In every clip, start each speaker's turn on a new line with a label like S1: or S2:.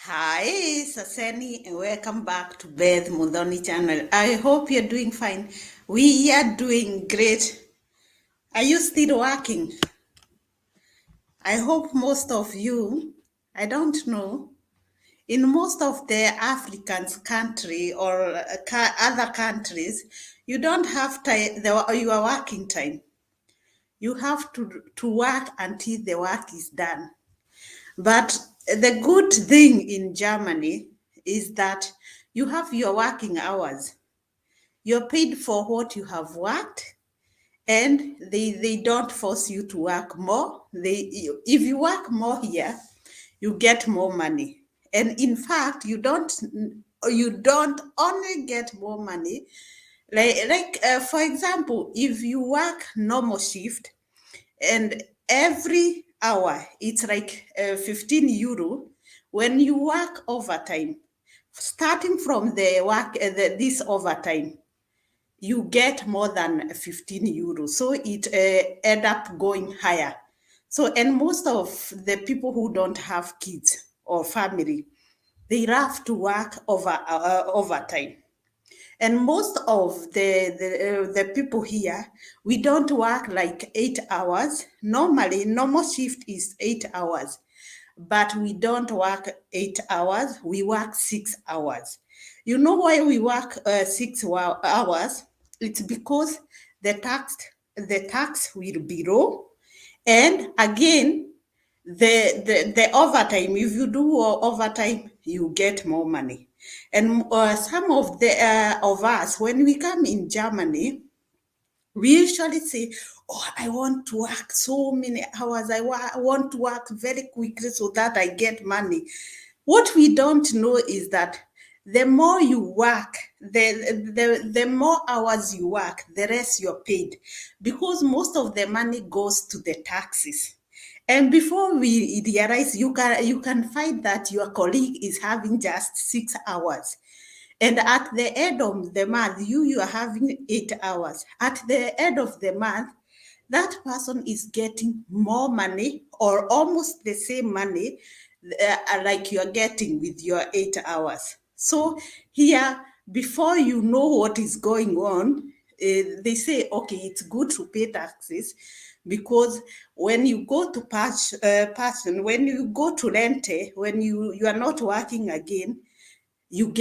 S1: Hi, Saseni, and welcome back to Beth Mudhoni channel. I hope you're doing fine. We are doing great. Are you still working? I hope most of you, I don't know, in most of the African country or other countries, you don't have your working time. You have to work until the work is done. But the good thing in Germany is that you have your working hours. You're paid for what you have worked, and they don't force you to work more. If you work more here, you get more money. And in fact, you don't only get more money. For example, if you work normal shift, and every hour it's like 15 euro. When you work overtime, starting from this overtime, you get more than 15 euros, so it end up going higher. So, and most of the people who don't have kids or family, they have to work overtime. And most of the people here, we don't work like 8 hours. Normally, normal shift is 8 hours, but we don't work 8 hours. We work 6 hours. You know why we work 6 hours? It's because the tax the tax will be low, and again, the overtime, if you do overtime, you get more money. And some of us, when we come in Germany, we usually say, oh, I want to work so many hours. I want to work very quickly so that I get money. What we don't know is that the more you work, the more hours you work, the less you're paid, because most of the money goes to the taxes. And before we realize, you can find that your colleague is having just 6 hours. And at the end of the month, you are having 8 hours. At the end of the month, that person is getting more money or almost the same money like you're getting with your 8 hours. So here, before you know what is going on, they say, okay, it's good to pay taxes, because when you go to passion, when you go to rente, when you are not working again, you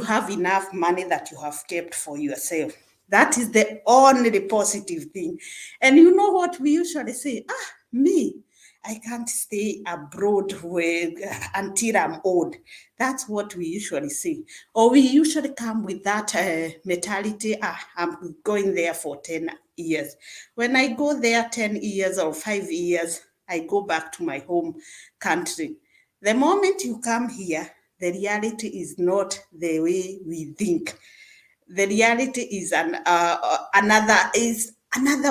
S1: have enough money that you have kept for yourself. That is the only positive thing. And you know what we usually say? Me, I can't stay abroad until I'm old. That's what we usually say. Or we usually come with that mentality, I'm going there for 10 years. When I go there 10 years or 5 years, I go back to my home country. The moment you come here, the reality is not the way we think. The reality is another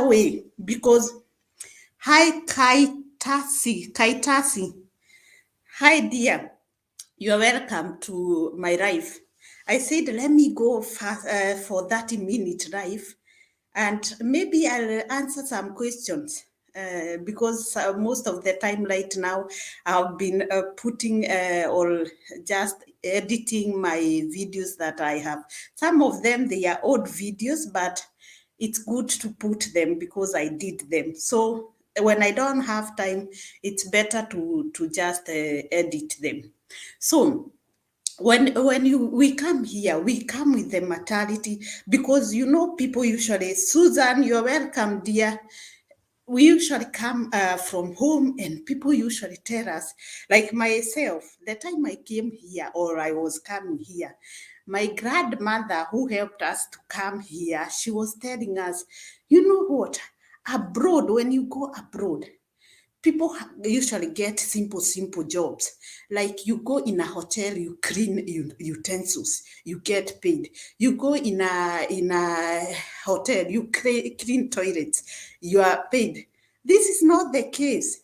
S1: way, because hi Kaitasi, hi dear, you're welcome to my life. I said let me go for 30-minute life, and maybe I'll answer some questions. Because most of the time right now I've been putting or just editing my videos that I have. Some of them, they are old videos, but it's good to put them because I did them. So when I don't have time, it's better to just edit them. So when we come here, we come with the mentality, because people usually, Susan, you're welcome, dear. We usually come from home, and people usually tell us, like myself, the time I came here or I was coming here, my grandmother who helped us to come here, she was telling us, you know what, abroad, when you go abroad, people usually get simple jobs. Like you go in a hotel, you clean utensils, you get paid. You go in a hotel, you clean toilets, you are paid. This is not the case.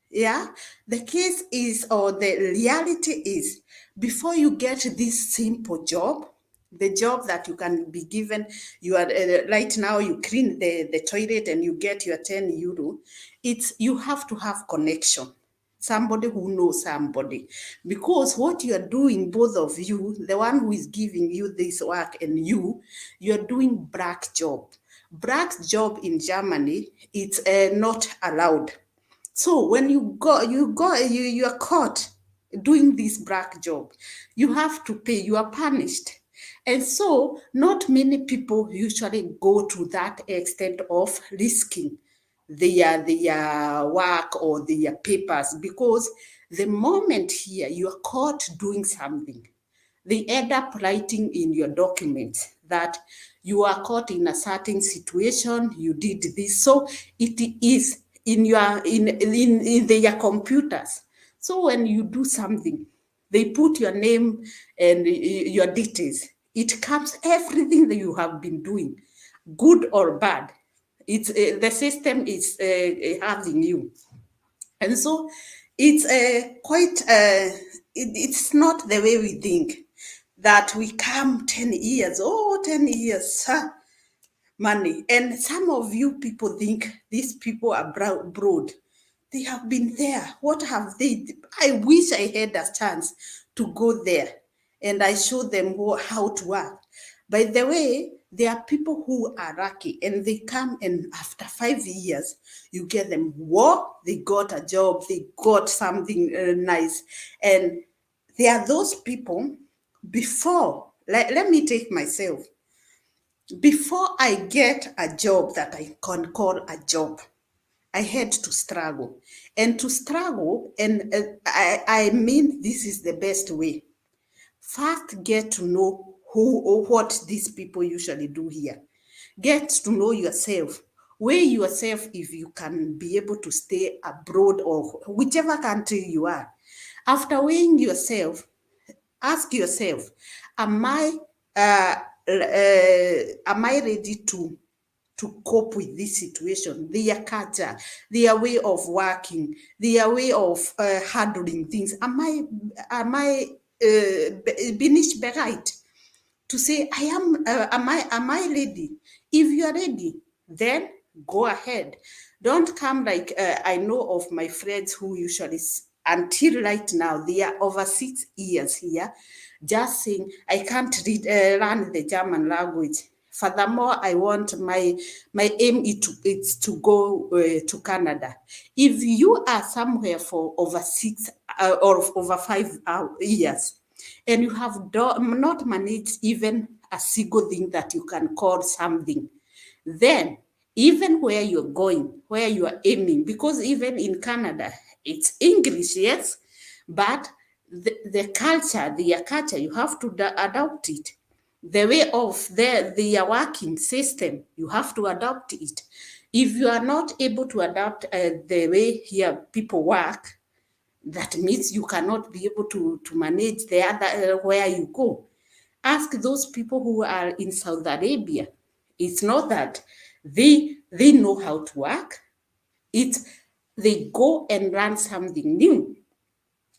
S1: Yeah, the case is, or the reality is, before you get this simple job, the job that you can be given, you are right now, you clean the toilet and you get your 10 euro. You have to have connection. somebody who knows somebody. Because what you are doing, both of you, the one who is giving you this work and you're doing black job. Black job in Germany, it's not allowed. So when you are caught doing this black job, you have to pay, you are punished. And so not many people usually go to that extent of risking their work or their papers, because the moment here you are caught doing something, they end up writing in your documents that you are caught in a certain situation, you did this. So it is in their computers. So when you do something, they put your name and your details. It comes everything that you have been doing, good or bad. It's the system is having you. And so it's quite, it's not the way we think that we come 10 years, 10 years, money. And some of you people think these people are broad. They have been there. What have they? I wish I had a chance to go there and I show them how to work. By the way, there are people who are lucky and they come, and after 5 years, you get them, whoa, they got a job, they got something nice. And there are those people before, let me take myself. Before I get a job that I can call a job, I had to struggle. And to struggle, and I mean this is the best way. First, get to know who or what these people usually do here. Get to know yourself. Weigh yourself if you can be able to stay abroad or whichever country you are. After weighing yourself, ask yourself, am I uh, ready to cope with this situation, their culture, their way of working, their way of handling things? Am I bin ich bereit to say am I ready? If you are ready, then go ahead. Don't come like I know of my friends who usually until right now they are over 6 years here, just saying I can't learn the German language. Furthermore, I want my aim is to go to Canada. If you are somewhere for over 6 or over 5 years, and you have not managed even a single thing that you can call something, then even where you're going, where you are aiming, because even in Canada, it's English, yes, but the culture, their culture, you have to adopt it. The way of their working system, you have to adopt it. If you are not able to adapt the way here people work, that means you cannot be able to manage the other where you go. Ask those people who are in Saudi Arabia. It's not that they know how to work. It's they go and learn something new.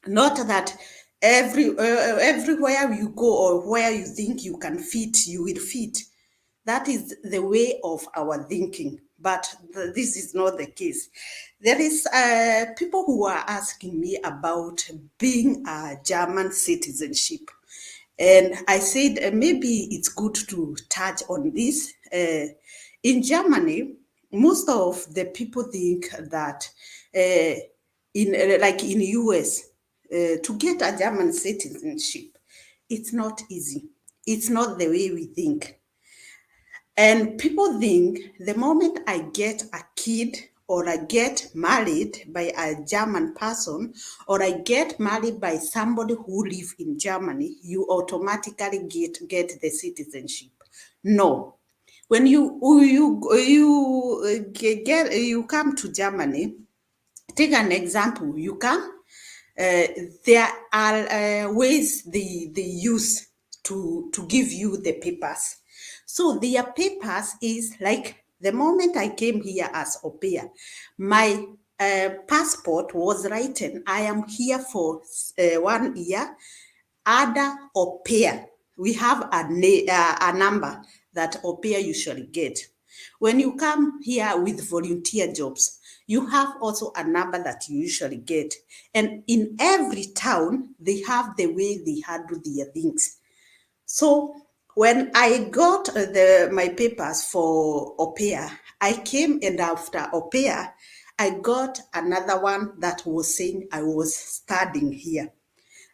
S1: Not that everywhere you go or where you think you can fit, you will fit. That is the way of our thinking, but this is not the case. There is people who are asking me about being a German citizenship. And I said maybe it's good to touch on this. In Germany, most of the people think that like in US, to get a German citizenship, it's not easy. It's not the way we think. And people think the moment I get a kid or I get married by a German person or I get married by somebody who lives in Germany, you automatically get the citizenship. No. When you come to Germany, take an example. You come, there are ways they use to give you the papers. So their papers is like the moment I came here as au pair, my passport was written, I am here for 1 year, other au pair. We have a number that au pair usually get. When you come here with volunteer jobs, you have also a number that you usually get. And in every town, they have the way they handle their things. So when I got my papers for au pair, I came, and after au pair, I got another one that was saying I was studying here.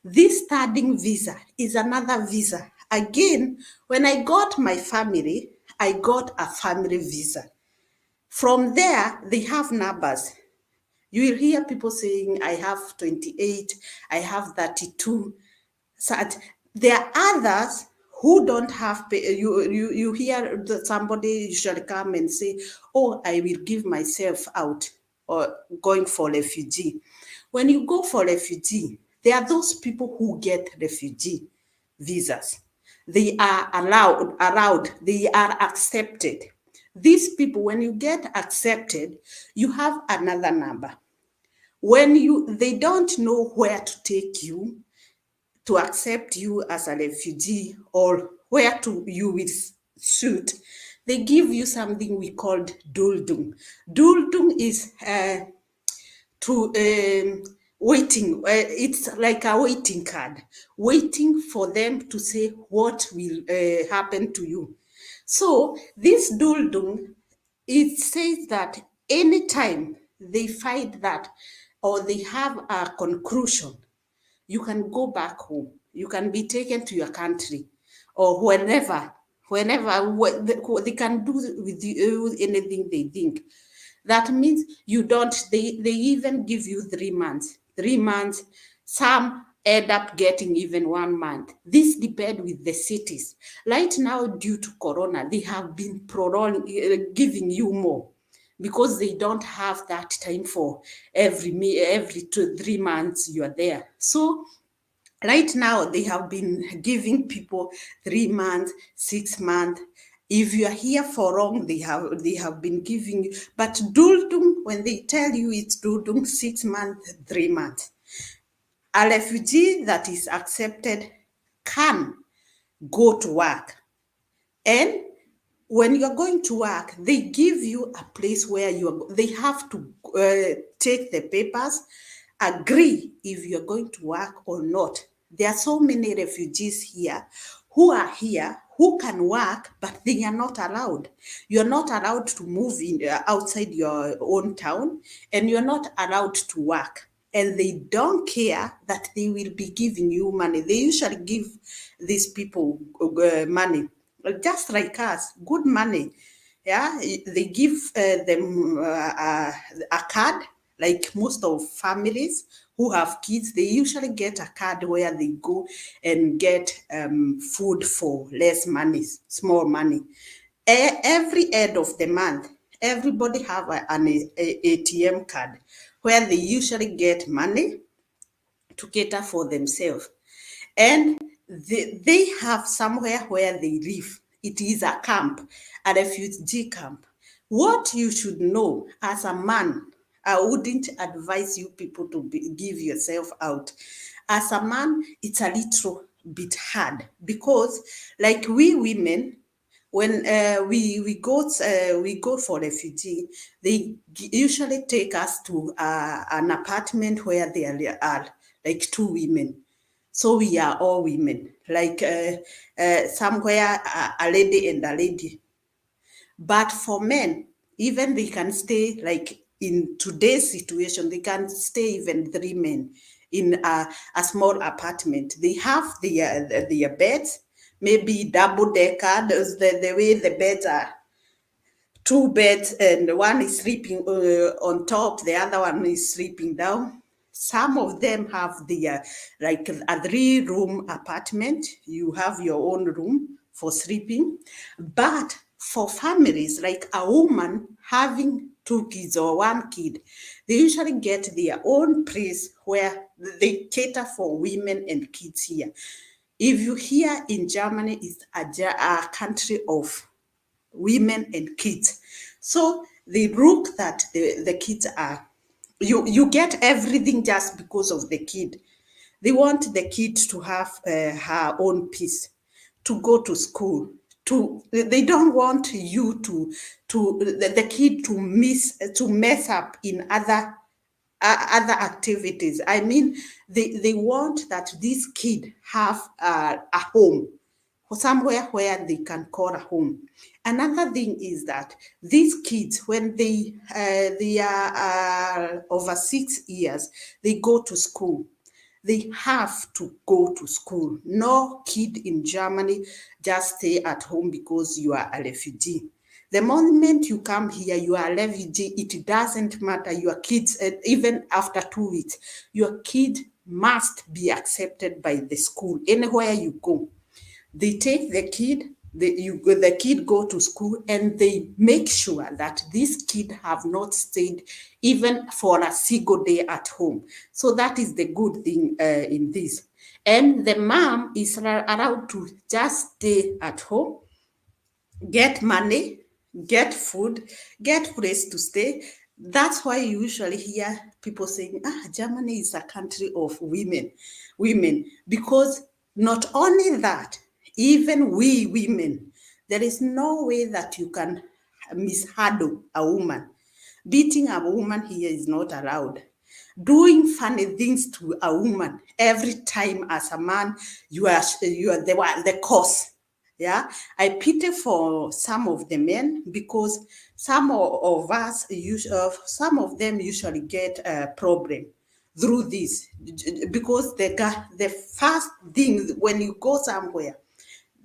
S1: This studying visa is another visa. Again, when I got my family, I got a family visa. From there, they have numbers. You will hear people saying, I have 28, I have 32. So there are others who don't have you hear that somebody usually come and say, oh, I will give myself out, or going for refugee. When you go for refugee, there are those people who get refugee visas. They are allowed, they are accepted. These people, when you get accepted, you have another number. When they don't know where to take you to accept you as a refugee, or where to you will suit, they give you something we called duldung. Duldung is to waiting. It's like a waiting card, waiting for them to say what will happen to you. So this duldung, it says that anytime they find that, or they have a conclusion, you can go back home. You can be taken to your country, or whenever they can do with you anything they think. That means you don't, they even give you 3 months. 3 months, some end up getting even 1 month. This depends with the cities. Right now, due to Corona, they have been prolonging, giving you more, because they don't have that time for every 2 3 months you are there. So right now, they have been giving people 3 months, 6 months. If you are here for long, they have been giving you. But Duldung, when they tell you it's Duldung, 6 months, 3 months, a refugee that is accepted can go to work. And when you're going to work, they give you a place where they have to take the papers, agree if you're going to work or not. There are so many refugees here who can work, but they are not allowed. You're not allowed to move in outside your own town, and you're not allowed to work. And they don't care that they will be giving you money. They usually give these people money, just like us, good money. Yeah, they give them a card, like most of families who have kids, they usually get a card where they go and get food for less money, small money. Every end of the month, everybody have an ATM card where they usually get money to cater for themselves. And they have somewhere where they live. It is a camp, a refugee camp. What you should know as a man, I wouldn't advise you people to give yourself out. As a man, it's a little bit hard, because, like we women, when we go for refugee, they usually take us to an apartment where there are like two women. So we are all women, like somewhere a lady and a lady. But for men, even they can stay, like in today's situation, they can stay even 3 men in a small apartment. They have their beds, maybe double decker, the way the beds are, two beds, and one is sleeping on top, the other one is sleeping down. Some of them have like a 3 room apartment. You have your own room for sleeping. But for families, like a woman having 2 kids or 1 kid, they usually get their own place where they cater for women and kids here. If you hear in Germany, it's a country of women and kids. So they look that the kids are, you get everything just because of the kid. They want the kid to have her own peace, to go to school, they don't want you to the kid to mess up in other activities. I mean, they want that this kid have a home, somewhere where they can call a home. Another thing is that these kids, when they are over 6 years, they go to school. They have to go to school. No kid in Germany just stay at home because you are a refugee. The moment you come here, you are a refugee. It doesn't matter. Your kids, even after 2 weeks, your kid must be accepted by the school anywhere you go. They take the kid, the kid go to school, and they make sure that this kid have not stayed even for a single day at home. So that is the good thing in this. And the mom is allowed to just stay at home, get money, get food, get place to stay. That's why you usually hear people saying, Germany is a country of women, because not only that, even we women, there is no way that you can mishandle a woman. Beating a woman here is not allowed. Doing funny things to a woman every time as a man, you are the cause. Yeah, I pity for some of the men, because some of them usually get a problem through this, because the first thing when you go somewhere,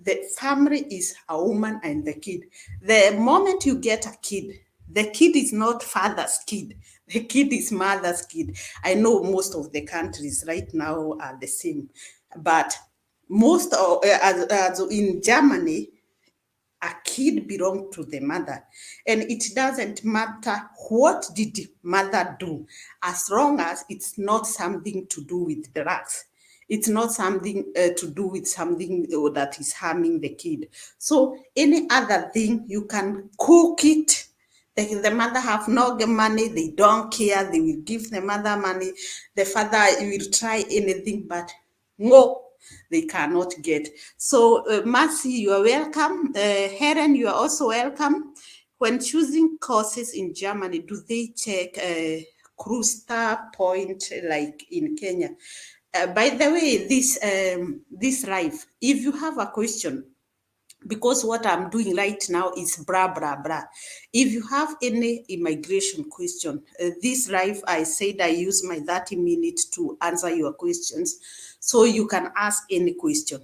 S1: the family is a woman and the kid. The moment you get a kid, the kid is not father's kid. The kid is mother's kid. I know most of the countries right now are the same, but most of as in Germany, a kid belongs to the mother, and it doesn't matter what did the mother do, as long as it's not something to do with drugs. It's not something to do with something that is harming the kid. So any other thing, you can cook it. The mother have no money, they don't care, they will give the mother money. The father will try anything, but no, they cannot get. So, Mercy, you are welcome. Helen, you are also welcome. When choosing courses in Germany, do they check cluster point like in Kenya? By the way, this live, if you have a question, because what I'm doing right now is blah, blah, blah. If you have any immigration question, this live, I said I use my 30 minutes to answer your questions. So you can ask any question.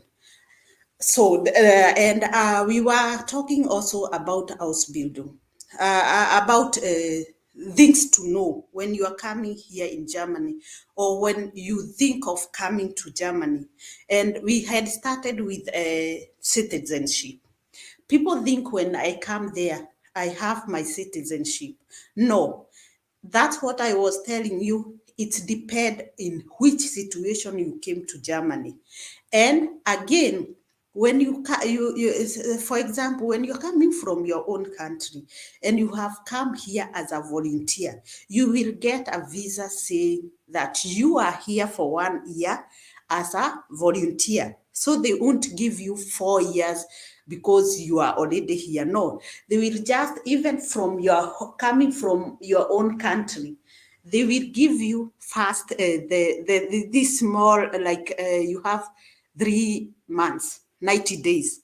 S1: So, we were talking also about Ausbildung, about things to know when you are coming here in Germany, or when you think of coming to Germany. And we had started with citizenship. People think when I come there, I have my citizenship. No, that's what I was telling you. It depends in which situation you came to Germany. And again, when for example, when you're coming from your own country and you have come here as a volunteer, you will get a visa saying that you are here for 1 year as a volunteer. So they won't give you 4 years because you are already here. No, they will just, even from your coming from your own country, they will give you first this small, like you have 3 months, 90 days.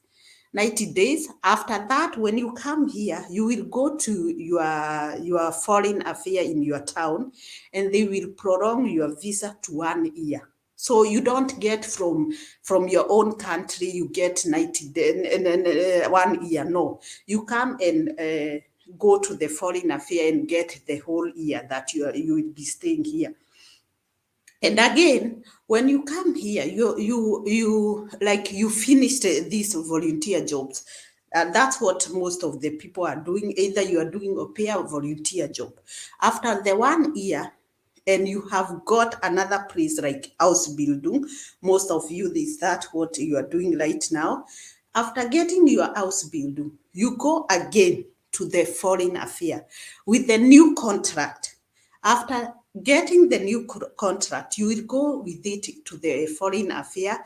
S1: 90 days. After that, when you come here, you will go to your foreign affair in your town, and they will prolong your visa to 1 year. So you don't get from your own country, you get 90 days, 1 year. No, you come and go to the foreign affair and get the whole year that you will be staying here. And again, when you come here, you finished these volunteer jobs. That's what most of the people are doing. Either you are doing a pair or volunteer job. After the 1 year, and you have got another place like Ausbildung, most of you, is that what you are doing right now? After getting your Ausbildung, you go again to the foreign affair with a new contract. After getting the new contract, you will go with it to the foreign affair,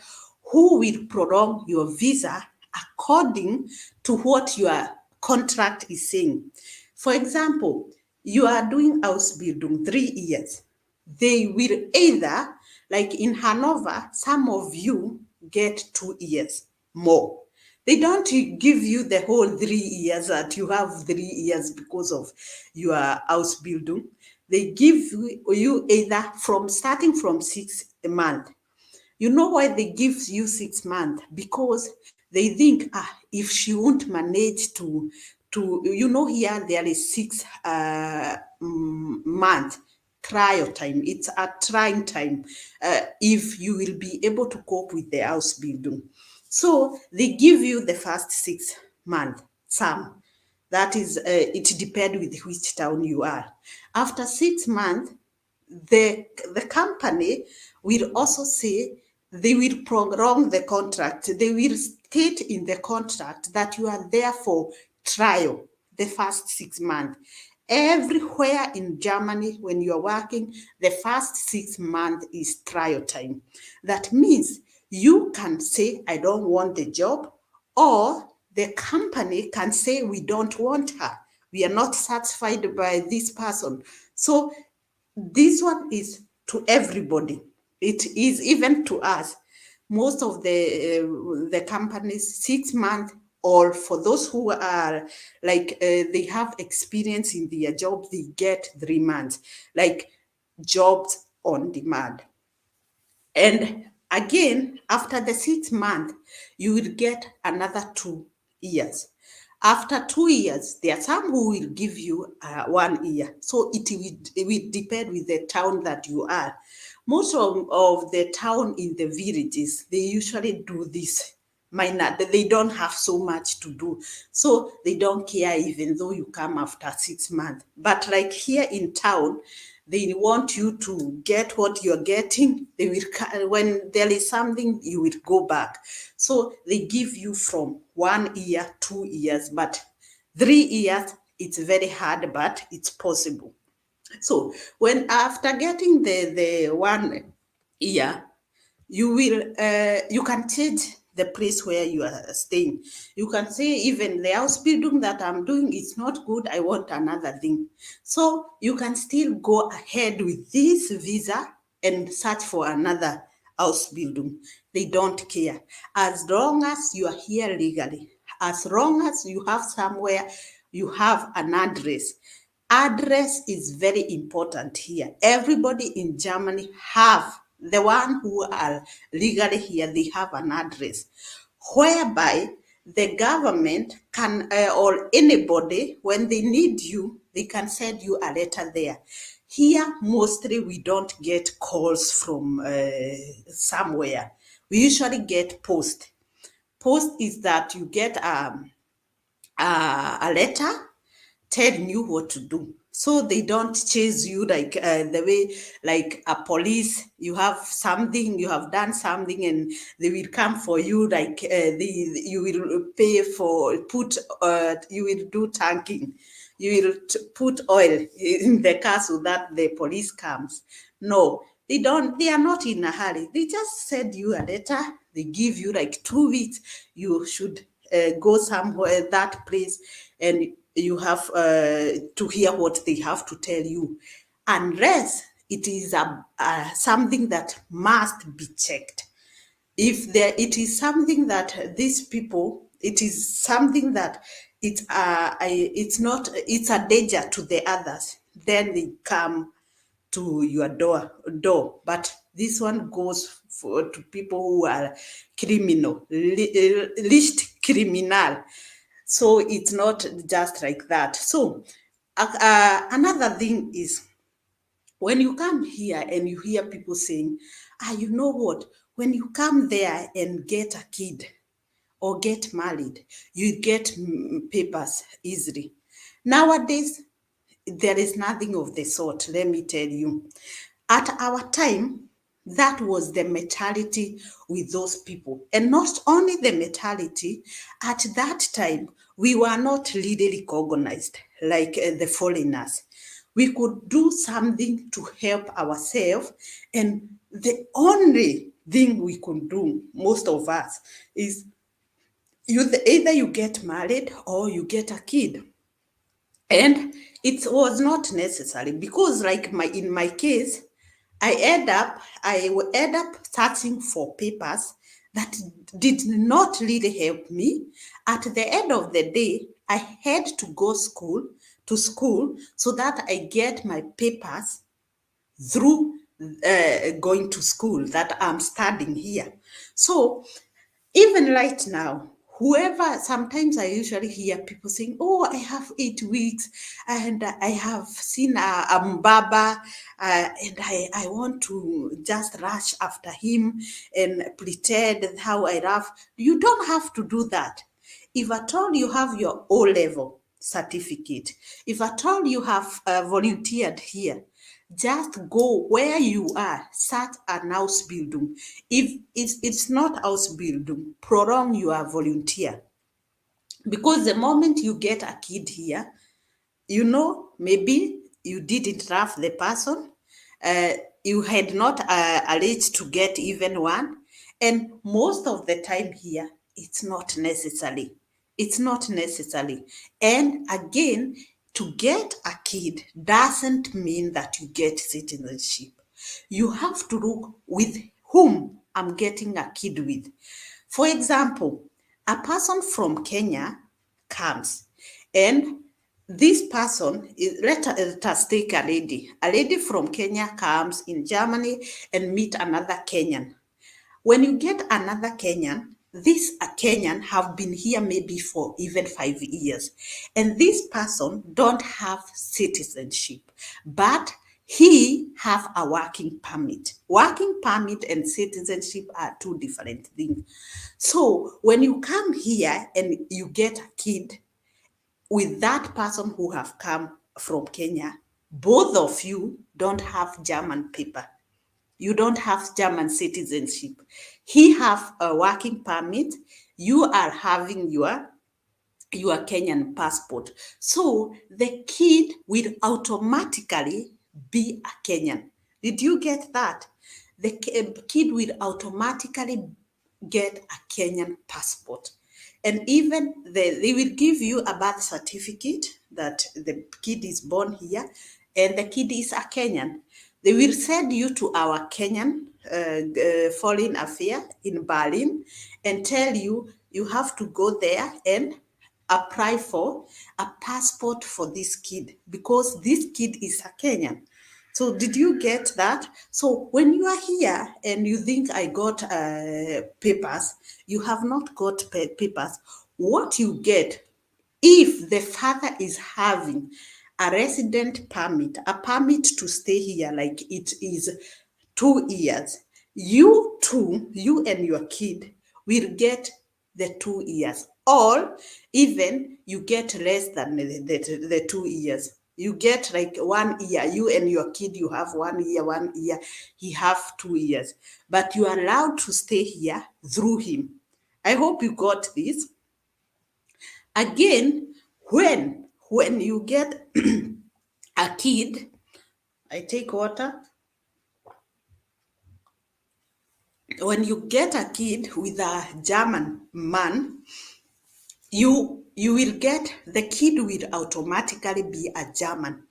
S1: who will prolong your visa according to what your contract is saying. For example, you are doing Ausbildung 3 years. They will either, like in Hanover, some of you get 2 years more. They don't give you the whole 3 years that you have 3 years because of your Ausbildung. They give you either from starting from 6 months. You know why they give you 6 months? Because they think, if she won't manage here there is 6 month trial time. It's a trying time. If you will be able to cope with the house building. So they give you the first 6 months, some. That is, it depends with which town you are. After 6 months, the company will also say they will prolong the contract. They will state in the contract that you are there for trial the first 6 months. Everywhere in Germany, when you're working, the first 6 months is trial time. That means you can say, I don't want the job, or the company can say, we don't want her. We are not satisfied by this person. So this one is to everybody. It is even to us. Most of the companies, 6 months, or for those who are like they have experience in their job, they get 3 months, like jobs on demand. And again, after the 6 months, you will get another 2 years. After 2 years, there are some who will give you 1 year. So it will depend with the town that you are. Most of the town in the villages, they usually do this minor. They don't have so much to do. So they don't care even though you come after 6 months. But like here in town, they want you to get what you're getting. They will, when there is something, you will go back. So they give you from 1 year, 2 years, but 3 years, it's very hard, but it's possible. So when after getting the 1 year, you can change the place where you are staying. You can say, even the house building that I'm doing is not good, I want another thing. So you can still go ahead with this visa and search for another house building. They don't care. As long as you are here legally, as long as you have somewhere, you have an address. Address is very important here. Everybody in Germany have, the one who are legally here, they have an address whereby the government can, or anybody, when they need you, they can send you a letter there. Here, mostly we don't get calls from somewhere. We usually get post. Post is that you get a letter telling you what to do. So they don't chase you like the way, like a police, you have something, you have done something, and they will come for you, like you will pay for, you will do tanking. You will put oil in the car so that the police comes. No, they are not in a hurry. They just send you a letter. They give you like 2 weeks. You should go somewhere, that place, and you have to hear what they have to tell you, unless it is something that must be checked. If there, it is something that these people, it is something that it's not, it's a danger to the others, then they come to your door. But this one goes to people who are criminal, least criminal. So it's not just like that. So another thing is, when you come here and you hear people saying, you know what, when you come there and get a kid or get married, you get papers easily. Nowadays, there is nothing of the sort, let me tell you. At our time, that was the mentality with those people. And not only the mentality, at that time, we were not really recognized like the foreigners. We could do something to help ourselves, and the only thing we could do, most of us, is either you get married or you get a kid. And it was not necessary because, like in my case, I end up searching for papers that did not really help me. At the end of the day, I had to go to school so that I get my papers through going to school, that I'm studying here. So even right now, whoever, sometimes I usually hear people saying, oh, I have 8 weeks and I have seen a mbaba and I want to just rush after him and pretend how I love. You don't have to do that. If at all you have your O level certificate, if at all you have volunteered here, just go where you are, start an Ausbildung. If it's not Ausbildung, prolong your volunteer. Because the moment you get a kid here, maybe you didn't love the person, uh, you had not arranged to get even one, and most of the time here, it's not necessary. It's not necessary. And again, to get a kid doesn't mean that you get citizenship. You have to look with whom I'm getting a kid with. For example, a person from Kenya comes, and this person is, let us take a lady. A lady from Kenya comes in Germany and meet another Kenyan. When you get another Kenyan, this Kenyan have been here maybe for even 5 years, and this person don't have citizenship, but he have a working permit. Working permit and citizenship are two different things. So when you come here and you get a kid with that person who have come from Kenya, both of you don't have German paper. You don't have German citizenship. He have a working permit. You are having your Kenyan passport. So the kid will automatically be a Kenyan. Did you get that? The kid will automatically get a Kenyan passport. And even they will give you a birth certificate that the kid is born here and the kid is a Kenyan. They will send you to our Kenyan foreign affair in Berlin and tell you you have to go there and apply for a passport for this kid because this kid is a Kenyan. So did you get that? So when you are here and you think I got papers, you have not got papers. What you get, if the father is having a resident permit, a permit to stay here, like it is 2 years, you and your kid will get the 2 years, or even you get less than the 2 years. You get like 1 year. You and your kid, you have 1 year, 1 year. He have 2 years. But you are allowed to stay here through him. I hope you got this. Again, when you get a kid, I take water. When you get a kid with a German man, you will get, the kid will automatically be a German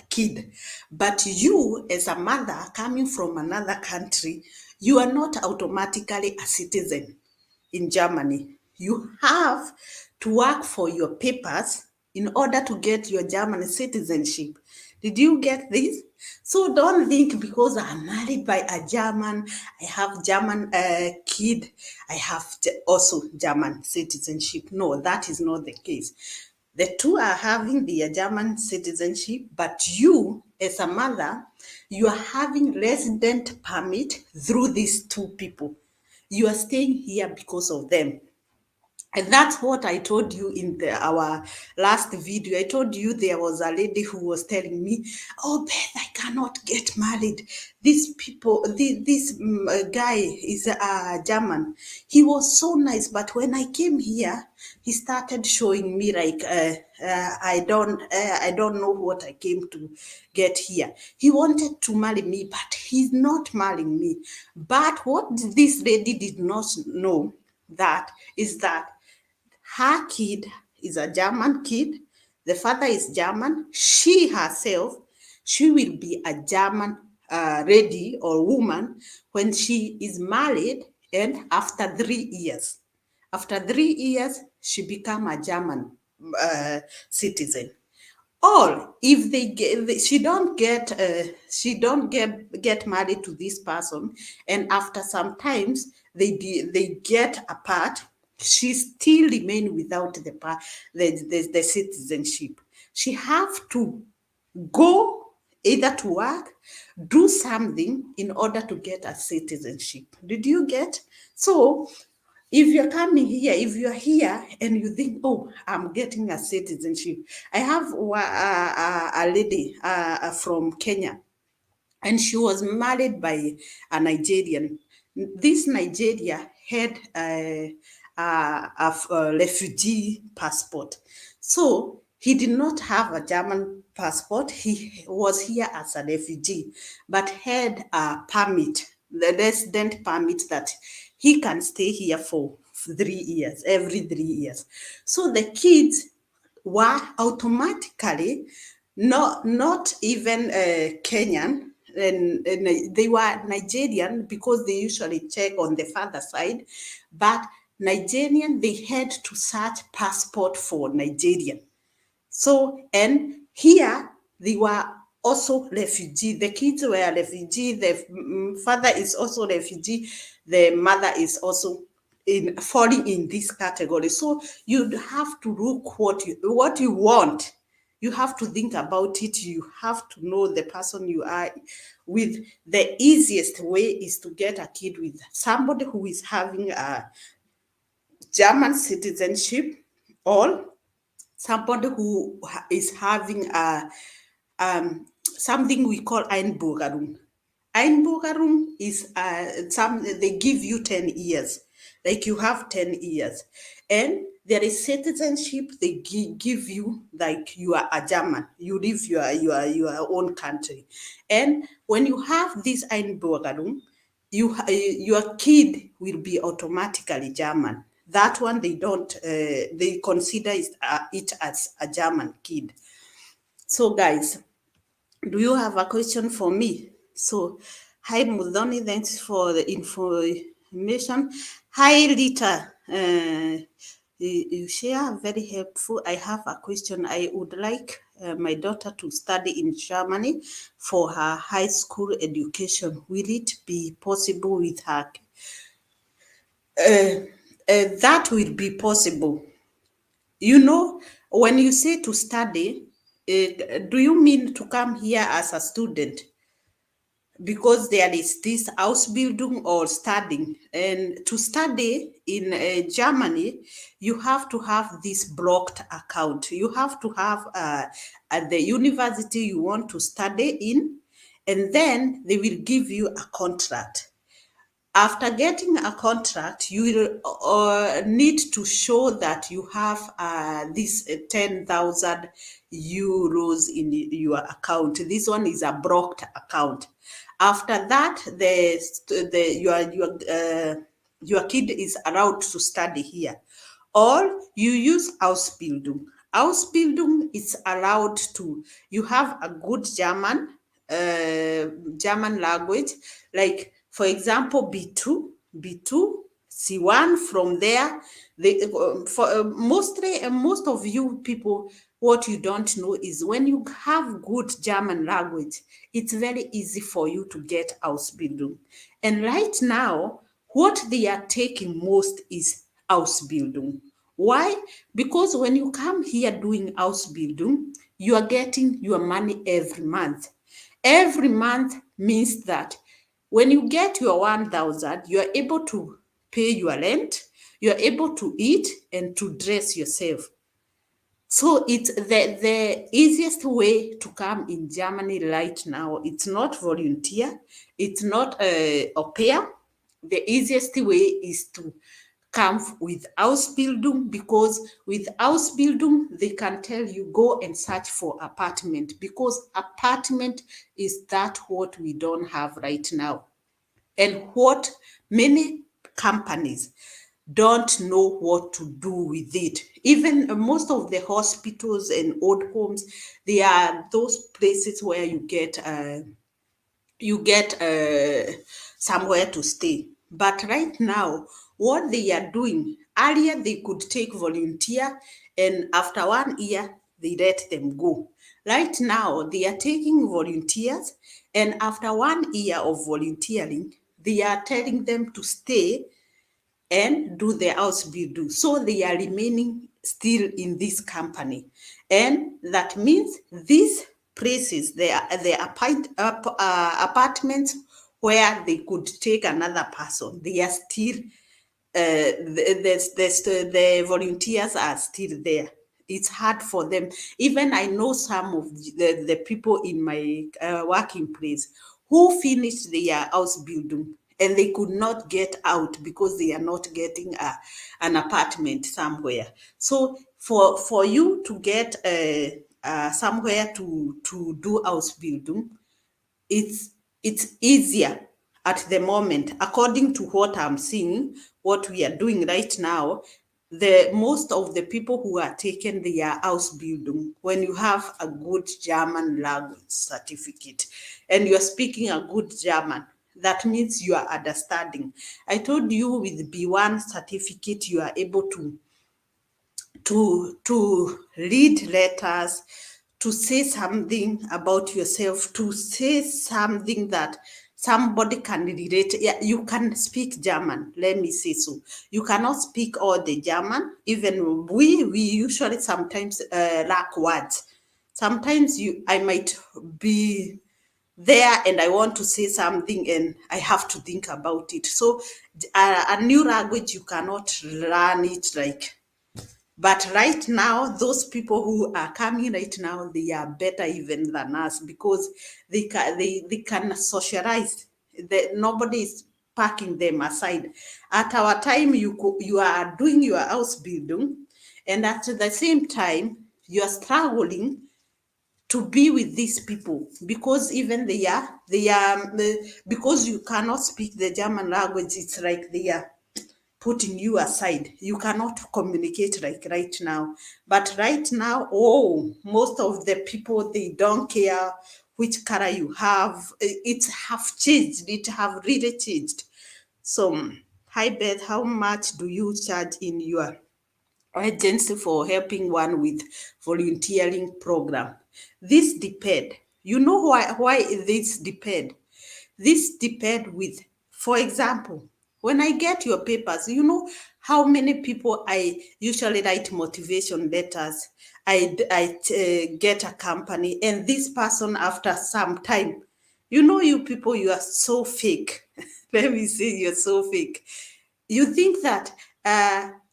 S1: kid. But you, as a mother coming from another country, you are not automatically a citizen in Germany. You have to work for your papers in order to get your German citizenship. Did you get this? So don't think because I'm married by a German, I have German kid, I have also German citizenship. No, that is not the case. The two are having their German citizenship, but you, as a mother, you are having resident permit through these two people. You are staying here because of them. And that's what I told you in our last video. I told you there was a lady who was telling me, oh, Beth, I cannot get married. These people, this guy is German. He was so nice. But when I came here, he started showing me like, I don't know what I came to get here. He wanted to marry me, but he's not marrying me. But what this lady did not know that is that Her kid is a German kid. The father is German. She herself, she will be a German lady or woman when she is married, and after 3 years. After 3 years, she become a German citizen. Or if they get, she don't get married to this person, and after some times they get apart, she still remain without the citizenship. She have to go either to work, do something in order to get a citizenship. Did you get? So if you're coming here, if you're here and you think, oh, I'm getting a citizenship. I have a lady from Kenya, and she was married by a Nigerian. This Nigeria had a refugee passport. So he did not have a German passport. He was here as a refugee, but had a permit, the resident permit, that he can stay here for 3 years, every 3 years. So the kids were automatically not even Kenyan, and they were Nigerian because they usually check on the father side, but Nigerian, they had to search passport for Nigerian. So, and here they were also refugee. The kids were refugee. The father is also refugee. The mother is also in falling in this category. So you have to look what you want. You have to think about it. You have to know the person you are with. The easiest way is to get a kid with somebody who is having a German citizenship, or somebody who is having a something we call Einbürgerung. Einbürgerung is they give you 10 years, like you have 10 years. And there is citizenship, they give you like you are a German, you live your own country. And when you have this Einbürgerung, your kid will be automatically German. That one they don't, they consider it as a German kid. So guys, do you have a question for me? So, hi Mudoni, thanks for the information. Hi Rita, you share very helpful. I have a question. I would like my daughter to study in Germany for her high school education. Will it be possible with her? That will be possible. You know, when you say to study, do you mean to come here as a student? Because there is this Ausbildung or studying. And to study in Germany, you have to have this blocked account. You have to have at the university you want to study in, and then they will give you a contract. After getting a contract, you will need to show that you have this 10,000 euros in your account. This one is a blocked account. After that, your kid is allowed to study here. Or you use Ausbildung. Ausbildung is allowed to, you have a good German language, like for example, B2, C1. From there, for mostly most of you people, what you don't know is when you have good German language, it's very easy for you to get Ausbildung. And right now, what they are taking most is Ausbildung. Why? Because when you come here doing Ausbildung, you are getting your money every month. Every month means that when you get your 1,000, you are able to pay your rent, you are able to eat and to dress yourself. So it's the easiest way to come in Germany right now. It's not volunteer, it's not au pair. The easiest way is to come with Ausbildung, because with Ausbildung, they can tell you go and search for apartment, because apartment is that what we don't have right now. And what many companies, don't know what to do with it. Even most of the hospitals and old homes, they are those places where you get somewhere to stay. But right now, what they are doing, earlier they could take volunteer, and after 1 year, they let them go. Right now, they are taking volunteers, and after 1 year of volunteering, they are telling them to stay and do the house building. So they are remaining still in this company. And that means these places, apartments where they could take another person, they are still the volunteers are still there. It's hard for them. Even I know some of the people in my working place who finished their house building and they could not get out because they are not getting an apartment somewhere. So for you to get somewhere to do house building, it's it's easier at the moment, according to what I'm seeing, what we are doing right now. The most of the people who are taking their house building, when you have a good German language certificate and you are speaking a good German, that means you are understanding. I told you with B1 certificate you are able to read letters, to say something about yourself, to say something that somebody can relate. Yeah, you can speak German, let me say so. You cannot speak all the German. Even we usually sometimes lack words. Sometimes I might be there and I want to say something and I have to think about it. So a new language, you cannot learn it like, but right now, those people who are coming right now, they are better even than us because they can socialize. Nobody is packing them aside. At our time, you are doing your house building, and at the same time, you are struggling to be with these people because even they are because you cannot speak the German language. It's like they are putting you aside. You cannot communicate like right now. But right now, oh, most of the people, they don't care which color you have. It have changed. It have really changed. So, hi Beth, how much do you charge in your agency for helping one with volunteering program? This depend. You know why this depend? This depend with, for example, when I get your papers, you know how many people I usually write motivation letters. I get a company, and this person after some time, you people, you are so fake. Let me say, you're so fake. You think that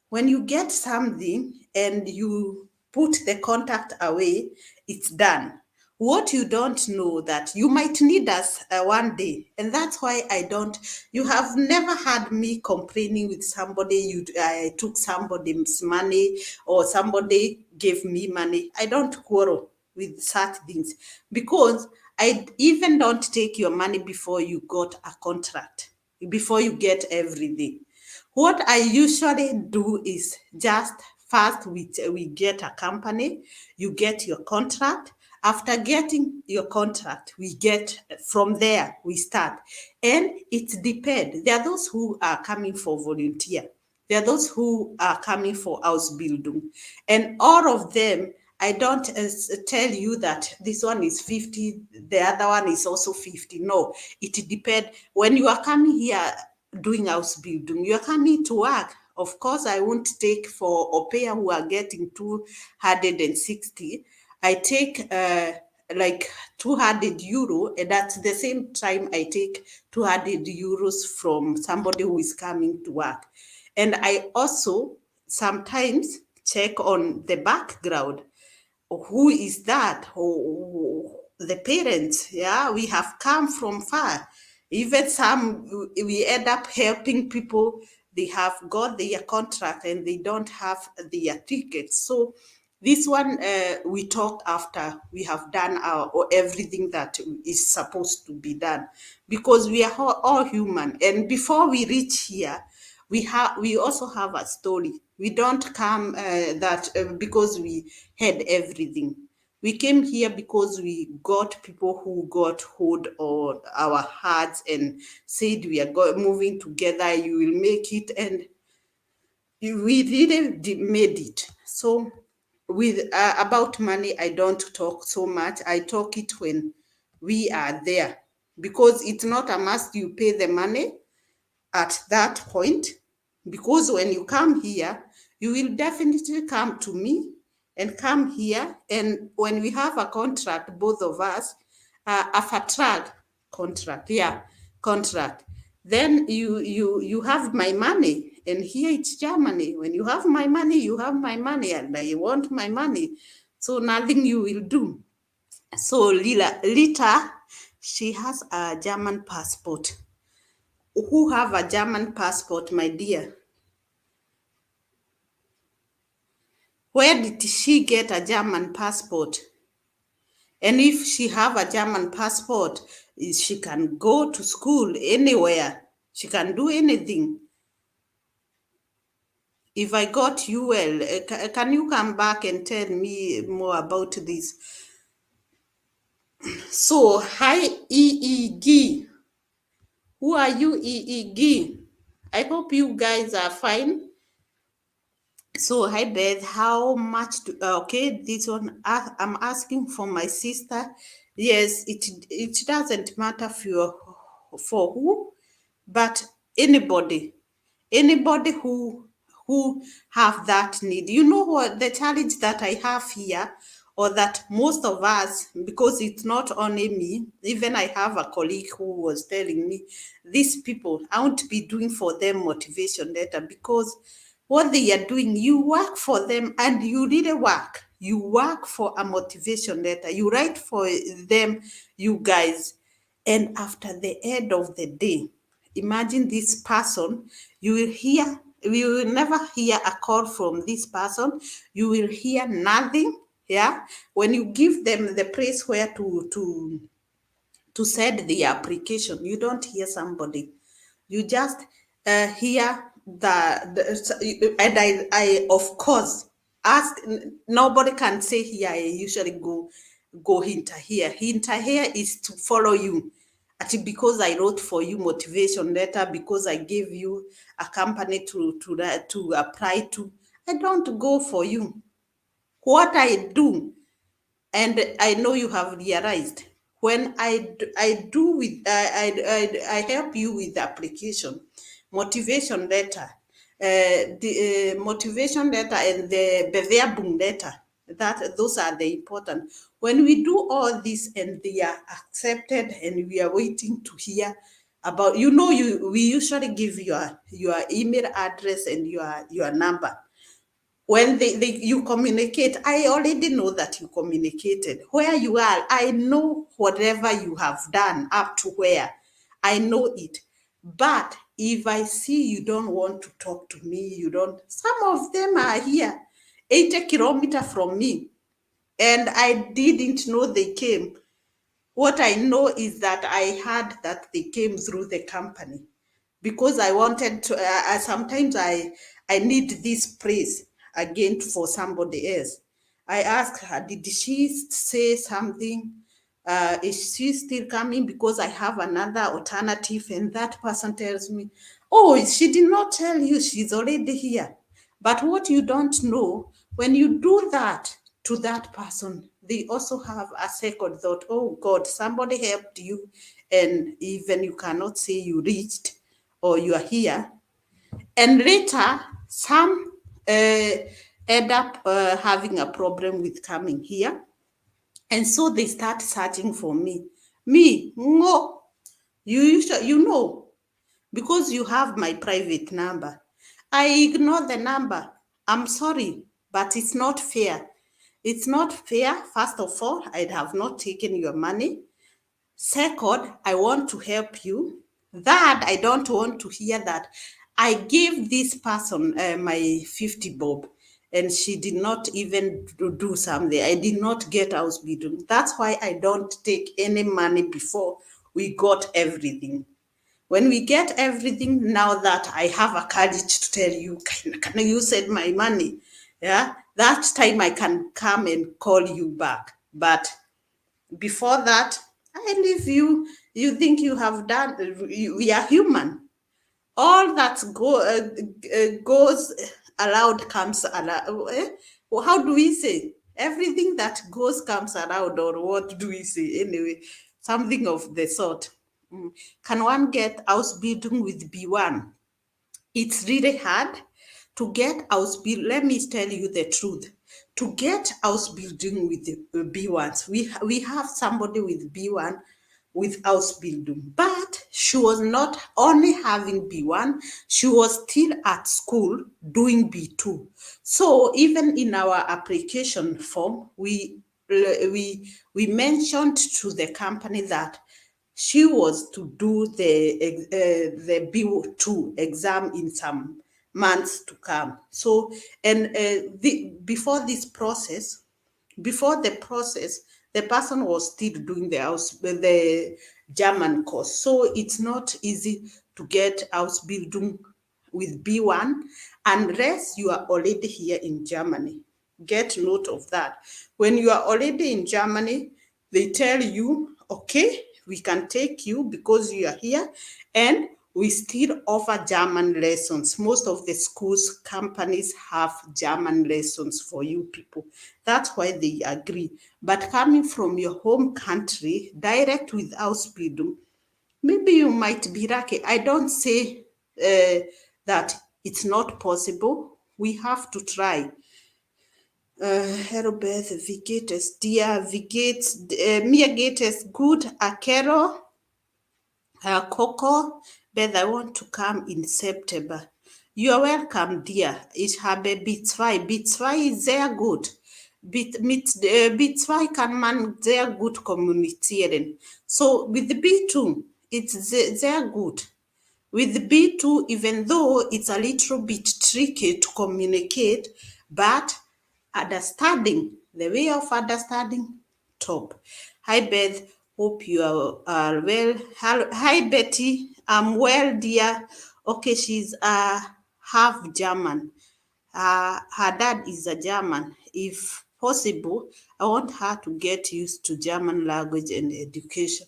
S1: when you get something and you put the contact away, it's done. What you don't know that you might need us one day, and that's why I don't. You have never had me complaining with somebody. I took somebody's money or somebody gave me money. I don't quarrel with such things because I even don't take your money before you got a contract, before you get everything. What I usually do is just first we get a company, you get your contract. After getting your contract, we get from there, we start. And it depends. There are those who are coming for volunteer. There are those who are coming for house building. And all of them, I don't tell you that this one is 50, the other one is also 50. No, it depends. When you are coming here doing house building, you are coming to work. Of course, I won't take for au pair who are getting 260. I take like 200 euro, and at the same time, I take 200 euros from somebody who is coming to work. And I also sometimes check on the background. Who is that? The parents? Yeah, we have come from far. Even some, we end up helping people. They have got their contract and they don't have their tickets. So this one, we talk after we have done our or everything that is supposed to be done, because we are all human. And before we reach here, we also have a story. We don't come that because we had everything. We came here because we got people who got hold on our hearts and said we are moving together. You will make it, and we really made it. So with about money, I don't talk so much. I talk it when we are there, because it's not a must you pay the money at that point, because when you come here, you will definitely come to me and come here. And when we have a contract, both of us, a fatrak contract, yeah, contract, then you have my money. And here it's Germany. When you have my money, you have my money, and I want my money. So nothing you will do. So Lita, she has a German passport. Who have a German passport, my dear? Where did she get a German passport? And if she have a German passport, she can go to school anywhere. She can do anything. If I got you well, can you come back and tell me more about this? So, hi EEG. Who are you, EEG? I hope you guys are fine. So, hi Beth, how much okay, this one I'm asking for my sister. Yes, it doesn't matter for who, but anybody, anybody who have that need. You know what the challenge that I have here, or that most of us, because it's not only me, even I have a colleague who was telling me, these people, I won't be doing for them motivation letter, because what they are doing, you work for them, and you really work. You work for a motivation letter. You write for them, you guys. And after the end of the day, imagine this person, you will never hear a call from this person. You will hear nothing. Yeah. When you give them the place where to send the application, you don't hear somebody. You just hear and I of course ask. Nobody can say here. I usually go hinter here. Hinter here is to follow you. Actually, because I wrote for you motivation letter, because I gave you a company to apply to. I don't go for you. What I do, and I know you have realized, when I do with I help you with the application, motivation letter, the motivation letter and the Bewerbung letter. That those are the important. When we do all this and they are accepted, and we are waiting to hear about, we usually give your email address and your number. When you communicate, I already know that you communicated. Where you are, I know whatever you have done up to where. I know it. But if I see you don't want to talk to me, some of them are here, 80 kilometers from me, and I didn't know they came. What I know is that I heard that they came through the company, because I wanted to. Sometimes I need this praise again for somebody else. I asked her, did she say something? Is she still coming? Because I have another alternative, and that person tells me, oh, she did not tell you she's already here. But what you don't know, when you do that to that person, they also have a second thought, oh God, somebody helped you, and even you cannot say you reached or you are here. And later, some end up having a problem with coming here. And so they start searching for me. Me, no, you know, because you have my private number. I ignore the number. I'm sorry, but it's not fair. It's not fair. First of all, I'd have not taken your money. Second, I want to help you. That I don't want to hear that I gave this person my 50 bob, and she did not even do something. I did not get house bill. That's why I don't take any money before we got everything. When we get everything, now that I have a courage to tell you, can you send my money? Yeah, that time I can come and call you back. But before that, I leave you. You think you have done, we are human. All that goes allowed comes allowed. How do we say? Everything that goes comes around, or what do we say? Anyway, something of the sort. Can one get house building with B1? It's really hard to get house build. Let me tell you the truth. To get house building with the B1s, we have somebody with B1 with house building, but she was not only having B1, she was still at school doing B2. So even in our application form, we mentioned to the company that she was to do the B2 exam in some months to come. So, and before the process, the person was still doing the German course. So it's not easy to get house building with B1 unless you are already here in Germany. Get note of that. When you are already in Germany, they tell you, okay, we can take you because you are here, and we still offer German lessons. Most of the schools, companies have German lessons for you people. That's why they agree. But coming from your home country, direct with house building, maybe you might be lucky. I don't say that it's not possible. We have to try. Hello Beth, wie geht es dir? Wie geht's? Mir geht es gut. Akero, Coco, Beth, I want to come in September. You are welcome, dear. Ich habe B2. B2 ist sehr gut. Mit B2 kann man sehr gut kommunizieren. So with B2, it's sehr gut. With B2, even though it's a little bit tricky to communicate, but the way of understanding, top. Hi, Beth. Hope you are well. Hi, Betty. I'm well, dear. Okay, she's half German. Her dad is a German. If possible, I want her to get used to German language and education.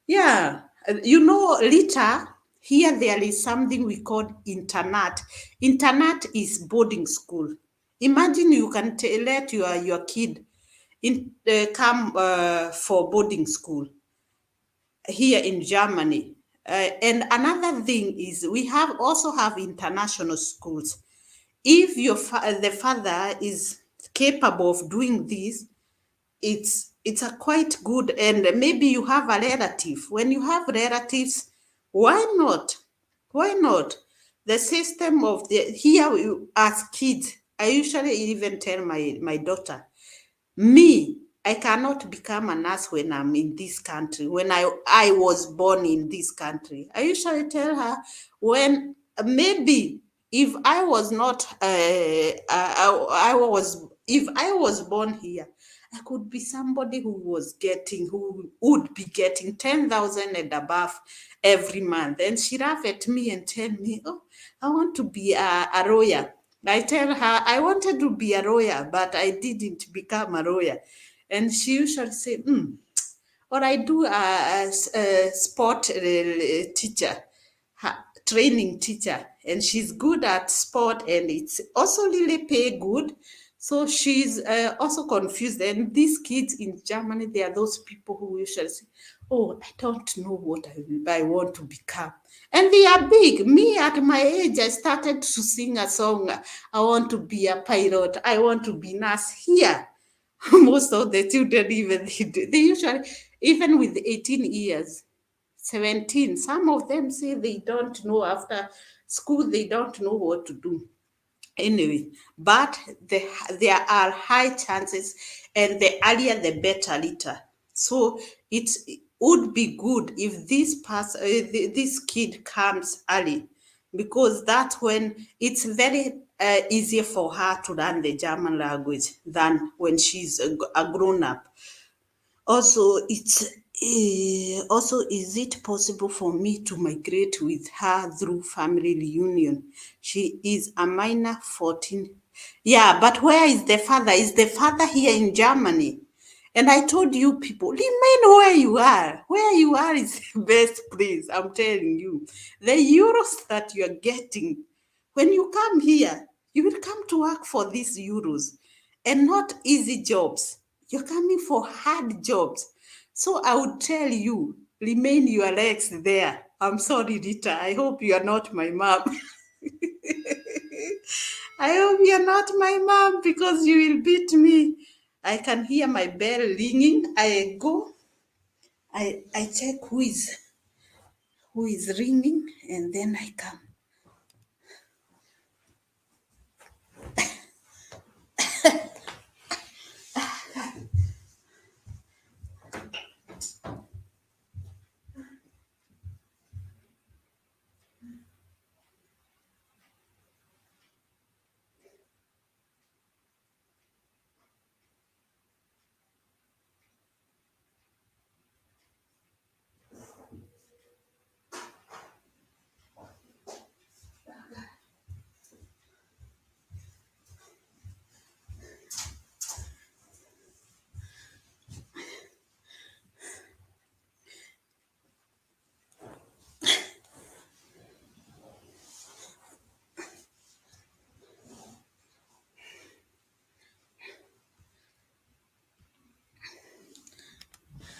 S1: Yeah, later here there is something we call internat. Internat is boarding school. Imagine you can let your kid come for boarding school here in Germany. And another thing is we also have international schools. If the father is capable of doing this, it's a quite good, and maybe you have a relative. When you have relatives, why not? Why not? The system of the here as kids, I usually even tell my daughter, me, I cannot become a nurse when I'm in this country. When I was born in this country, I usually tell her, when maybe if I was not, if I was born here, I could be somebody who would be getting 10,000 and above every month. And she laugh at me and tell me, oh, I want to be a lawyer. I tell her I wanted to be a lawyer, but I didn't become a lawyer. And she usually say, or I do a sport teacher, training teacher, and she's good at sport, and it's also really pay good. So she's also confused. And these kids in Germany, they are those people who usually say, oh, I don't know what I want to become. And they are big. Me, at my age, I started to sing a song. I want to be a pilot. I want to be nurse here. Most of the children, even they usually, even with 18 years, 17, some of them say they don't know after school, they don't know what to do. Anyway, but there are high chances, and the earlier the better later. So it would be good if this kid comes early, because that's when it's very easier for her to learn the German language than when she's a grown up. Also, Also, is it possible for me to migrate with her through family reunion? She is a minor 14. Yeah, but where is the father? Is the father here in Germany? And I told you people, remain where you are. Where you are is the best place. I'm telling you. The euros that you are getting, when you come here, you will come to work for these euros and not easy jobs. You're coming for hard jobs. So I would tell you, remain your legs there. I'm sorry, Rita. I hope you are not my mom. I hope you're not my mom because you will beat me. I can hear my bell ringing. I go, I check who is ringing, and then I come.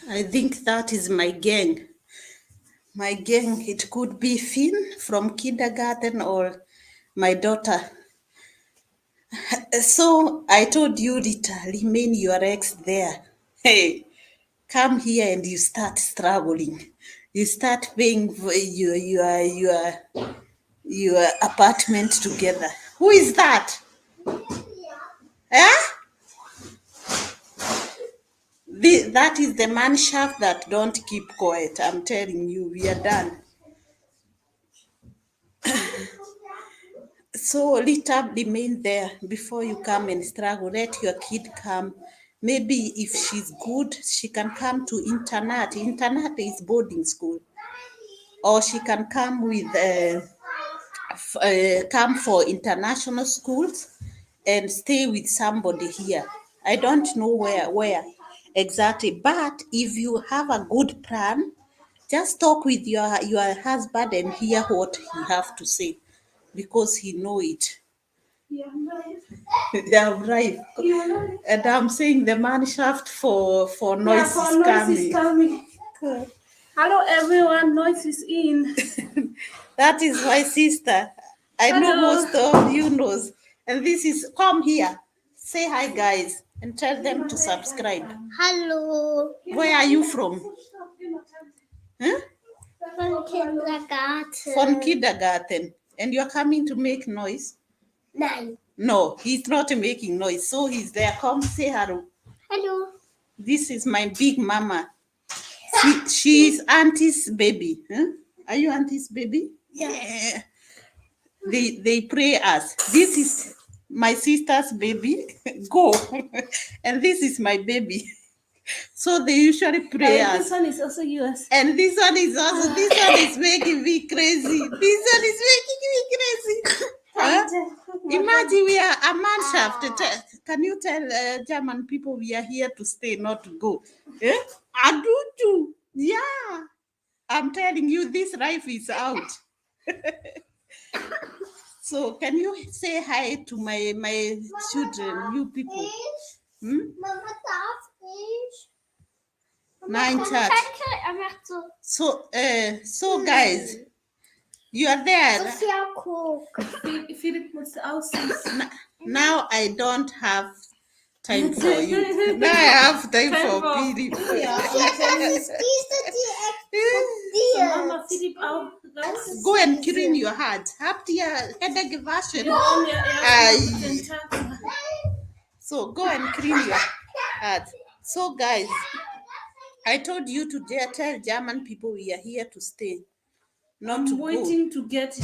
S1: I think that is my gang. My gang, it could be Finn from kindergarten or my daughter. So I told you, Rita, remain your ex there. Hey, come here and you start struggling. You start paying for your apartment together. Who is that? Eh? That is the man shaft that don't keep quiet. I'm telling you, we are done. So Rita, remain there before you come and struggle. Let your kid come. Maybe if she's good, she can come to internat. Internat is boarding school, or she can come with come for international schools and stay with somebody here. I don't know where exactly, but if you have a good plan, just talk with your husband and hear what he have to say, because he know it. Yeah, right. And I'm saying the man shaft for noise is coming.
S2: Hello everyone, noise is in.
S1: That is my sister. I know most of you knows. And this is, come here. Say hi, guys, and tell them to subscribe.
S3: Hallo,
S1: Where are you from? Huh?
S3: von Kindergarten.
S1: From kindergarten. And you're coming to make noise?
S3: Nein.
S1: No, he's not making noise. So he's there. Come say hello.
S3: Hallo.
S1: This is my big mama. She's auntie's baby. Huh? Are you auntie's baby? Yeah. They pray us. This is my sister's baby. Go. And this is my baby. So they usually pray us.
S2: This one is also yours.
S1: And this one is also, this one is making me crazy. This one is making me crazy. Huh? Imagine we are a man shaft. Can you tell German people we are here to stay, not to go? Eh? Adutu. Yeah. I'm telling you, this life is out. So can you say hi to my children, you people?
S3: Mama darf nicht.
S1: Nine chat.
S3: Er macht so.
S1: So guys, you are there.
S3: Sophia, guck.
S2: Philip muss aussehen.
S1: Now I don't have time for you. Now I have time for Philip.
S3: Ist diese die
S2: Mama, Philip auch raus.
S1: Go and clean your heart. Habt ihr Hände gewaschen?
S2: Den Tag.
S1: So go and clean your heart. So guys, I told you to tell German people we are here to stay, not
S2: I'm
S1: to
S2: waiting to get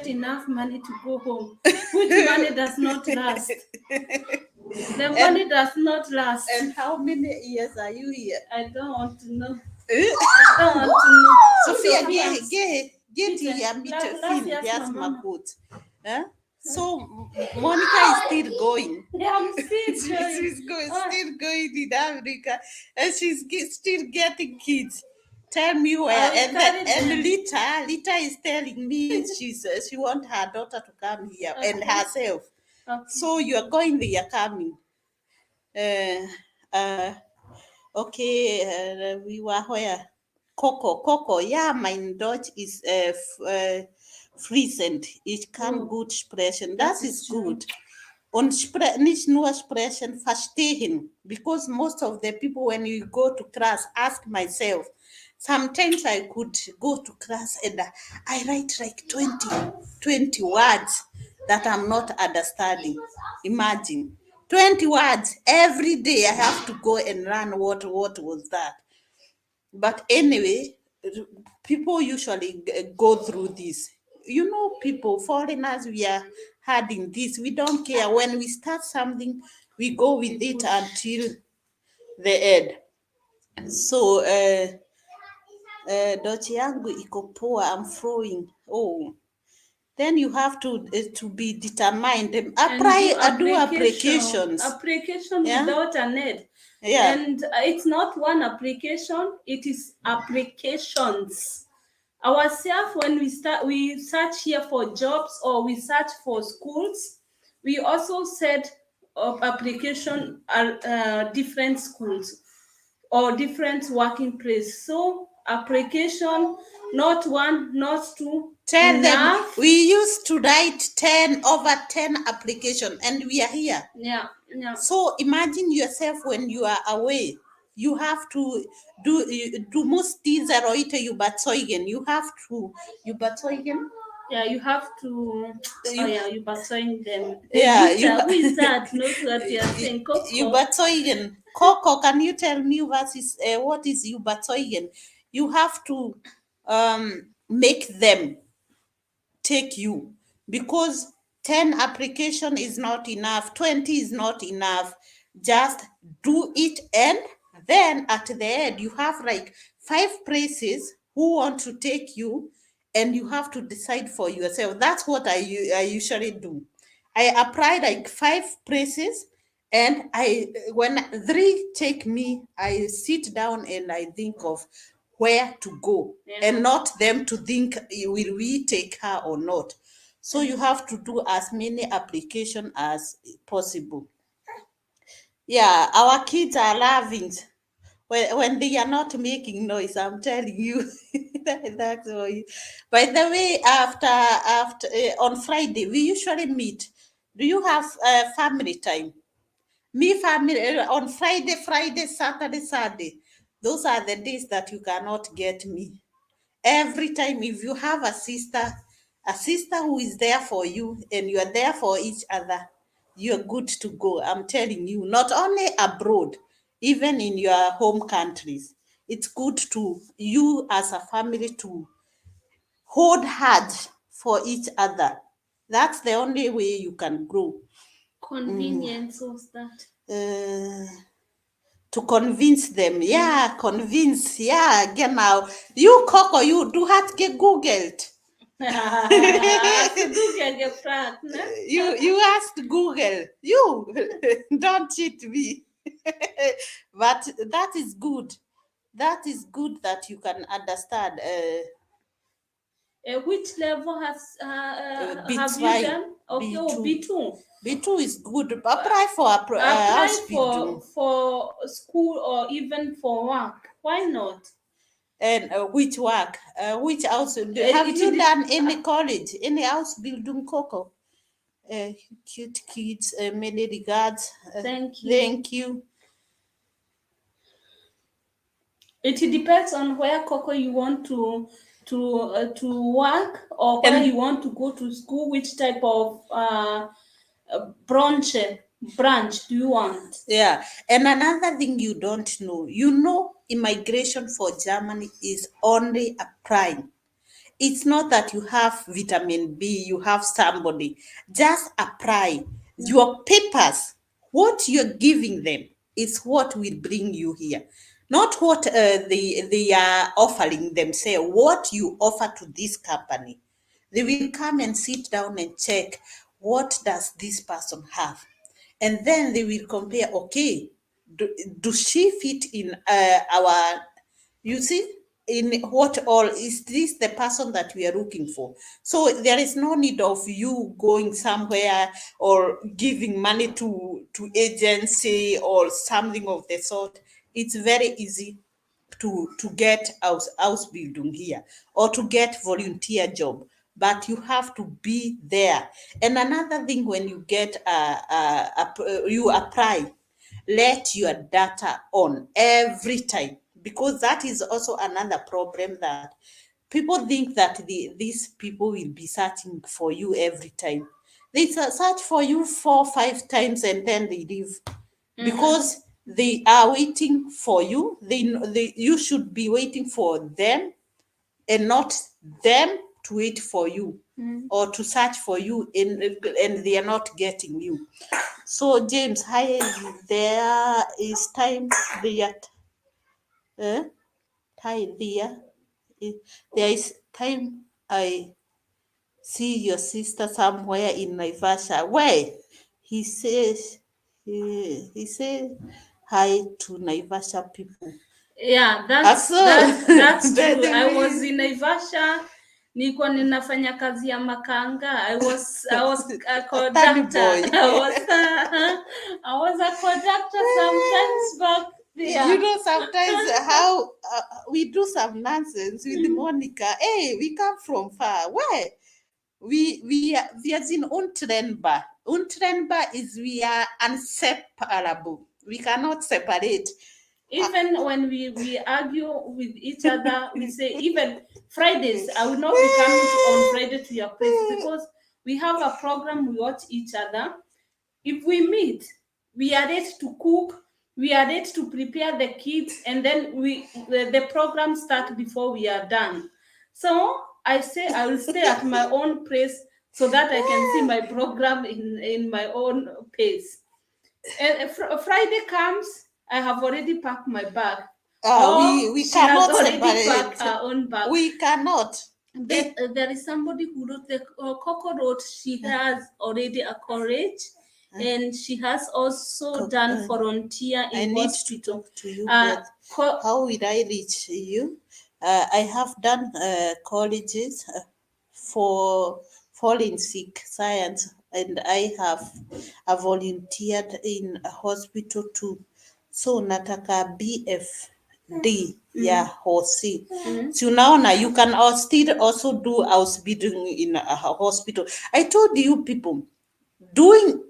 S2: enough money to go home. Which money does not last. The money does not last.
S1: And how many years are you here?
S2: I don't want to know. don't want to know.
S1: Sophia,
S2: Sophia,
S1: get
S2: Peter,
S1: here, meet
S2: lass
S1: Finn,
S2: erst
S1: yes,
S2: mal Mama.
S1: Makut. So Monica is still going.
S2: Yeah, I'm still going.
S1: She's still going in Africa, and she's still getting kids. Tell me where.
S2: I will
S1: And
S2: carry
S1: then, and
S2: them.
S1: Lita is telling me she want her daughter to come here and
S2: Okay.
S1: herself.
S2: Okay.
S1: So you are going there, you're coming. Okay, we were where? Coco. Ja, mein Deutsch ist fließend. Ich kann gut sprechen. Das ist gut. Und nicht nur sprechen, verstehen. Because most of the people, when you go to class, ask myself, sometimes I could go to class and I write like 20 words that I'm not understanding. Imagine. 20 words every day. I have to go and learn what was that. But anyway, people usually go through this. You know, people, foreigners, we are hard in this. We don't care. When we start something, we go with it until the end. So, Dochi yangu iko poa, I'm flowing. Oh, then you have to be determined. Do applications.
S2: Application
S1: Yeah?
S2: without a net.
S1: Yeah.
S2: And it's not one application, it is applications. Ourselves, when we search here for jobs or we search for schools, we also set up application different schools or different working place. So application, not one, not two.
S1: Tell
S2: enough.
S1: them we used to write 10 over 10 application and we are here.
S2: Yeah.
S1: So imagine yourself when you are away. You have to do most dieser Leute überzeugen. You have to überzeugen.
S2: Yeah, you have to. Überzeugen them.
S1: Yeah,
S2: who is that? Knows what you are saying. Coco.
S1: Überzeugen. Coco, can you tell me what is überzeugen? You have to make them take you, because 10 application is not enough, 20 is not enough. Just do it, and then at the end you have like 5 places who want to take you, and you have to decide for yourself. That's what I usually do. I apply like 5 places, and when 3 take me, I sit down and I think of where to go, and not them to think, will we take her or not. So you have to do as many application as possible. Yeah, our kids are laughing when they are not making noise. I'm telling you. That's why. By the way, after on Friday we usually meet. Do you have family time? Me family on Friday, Saturday, Sunday. Those are the days that you cannot get me. Every time, if you have a sister who is there for you and you are there for each other, you're good to go. I'm telling you, not only abroad, even in your home countries, it's good to you as a family to hold hands for each other. That's the only way you can grow.
S2: Convenience was that.
S1: To convince them. Yeah, convince. Yeah, genau. You, Coco, du hast gegoogelt.
S2: Google gefragt, ne?
S1: You asked Google. You don't cheat me. But that is good. That is good that you can understand.
S2: Which level have you
S1: B2.
S2: done? Okay, B2.
S1: B2 is good. Apply for
S2: for school or even for work. Why not?
S1: And which work? Which house? Have you done any college? Any house building, Coco? Cute kids. Many regards.
S2: Thank you.
S1: Thank you.
S2: It depends on where, Coco, you want to work, or where you want to go to school. Which type of branch do you want?
S1: Yeah, and another thing you don't know, immigration for Germany is only applying. It's not that you have vitamin B, you have somebody. Just apply. Your papers, what you're giving them is what will bring you here. not what they are offering themselves, what you offer to this company. They will come and sit down and check what does this person have. And then they will compare, okay, do she fit in our, you see, in what all is this the person that we are looking for? So there is no need of you going somewhere or giving money to agency or something of the sort. It's very easy to get house building here or to get volunteer job, but you have to be there. And another thing, when you get you apply, let your data on every time, because that is also another problem, that people think that these people will be searching for you every time. They search for you 4 5 times and then they leave, because they are waiting for you. You should be waiting for them and not them to wait for you or to search for you, and they are not getting you. So James, hi, there is time there. Time there. There is time I see your sister somewhere in Naivasha. Where? He says, he says hi to Naivasha people.
S2: Yeah, that's true. I was in Naivasha. Nilikuwa ninafanya kazi ya makanga. I was a conductor. I was a conductor sometimes back there.
S1: You know, sometimes how we do some nonsense with Monica. Hey, we come from far. Where? We are in untrenba. Untrenba is we are inseparable. We cannot separate.
S2: Even when we argue with each other, we say, even Fridays, I will not be coming on Friday to your place, because we have a program, we watch each other. If we meet, we are ready to cook, we are ready to prepare the kids, and then the program starts before we are done. So I say I will stay at my own place so that I can see my program in my own pace. And Friday comes, I have already packed my bag.
S1: We cannot
S2: separate. Packed her own bag.
S1: We cannot.
S2: There is somebody who wrote Coco wrote she has already a college, and she has also done volunteer in
S1: I
S2: hospital.
S1: need to talk to you, Beth. How will I reach you? I have done colleges for forensic science, and I have volunteered in a hospital too. So nataka BFD ya hosi. So now you can still also do house building in a hospital. I told you people,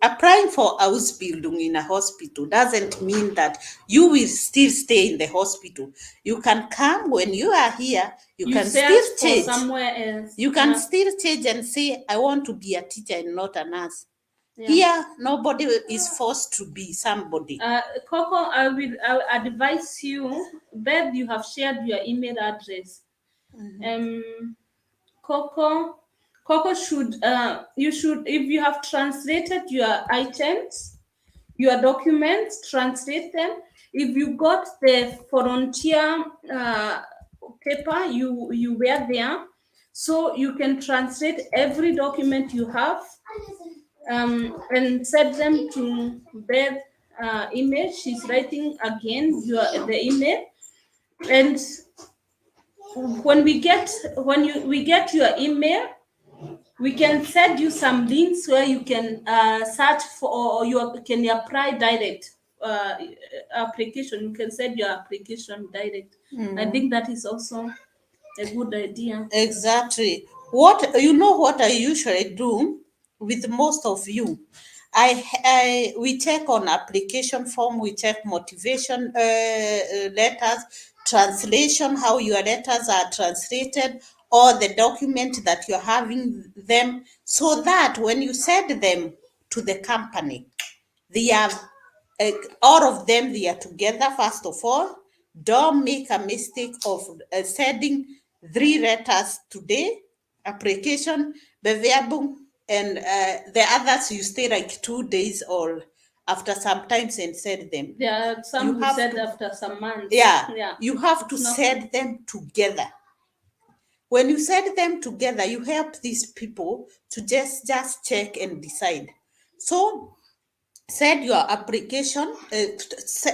S1: applying for house building in a hospital doesn't mean that you will still stay in the hospital. You can come when you are here. You can still change
S2: somewhere else.
S1: You can still change and say, I want to be a teacher and not a nurse. Here, nobody is forced to be somebody.
S2: Coco, I will advise you. Beth, you have shared your email address. Coco should you should, if you have translated your items, your documents, translate them. If you got the volunteer paper, you were there, so you can translate every document you have, and send them to Beth email. She's writing again the email, and when we get your email, we can send you some links where you can search for, or you can apply direct application. You can send your application direct. I think that is also a good idea.
S1: Exactly. What I usually do with most of you, we check on application form, we check motivation letters, translation, how your letters are translated, or the document that you're having them, so that when you send them to the company, they are all of them, they are together. First of all, don't make a mistake of sending 3 letters today, application, bewerbung, and the others you stay like 2 days or after some times and send them.
S2: There are some
S1: You
S2: who
S1: have
S2: said
S1: to-
S2: after some months.
S1: Yeah, you have to
S2: It's not-
S1: send them together. When you send them together, you help these people to just check and decide. So send your application.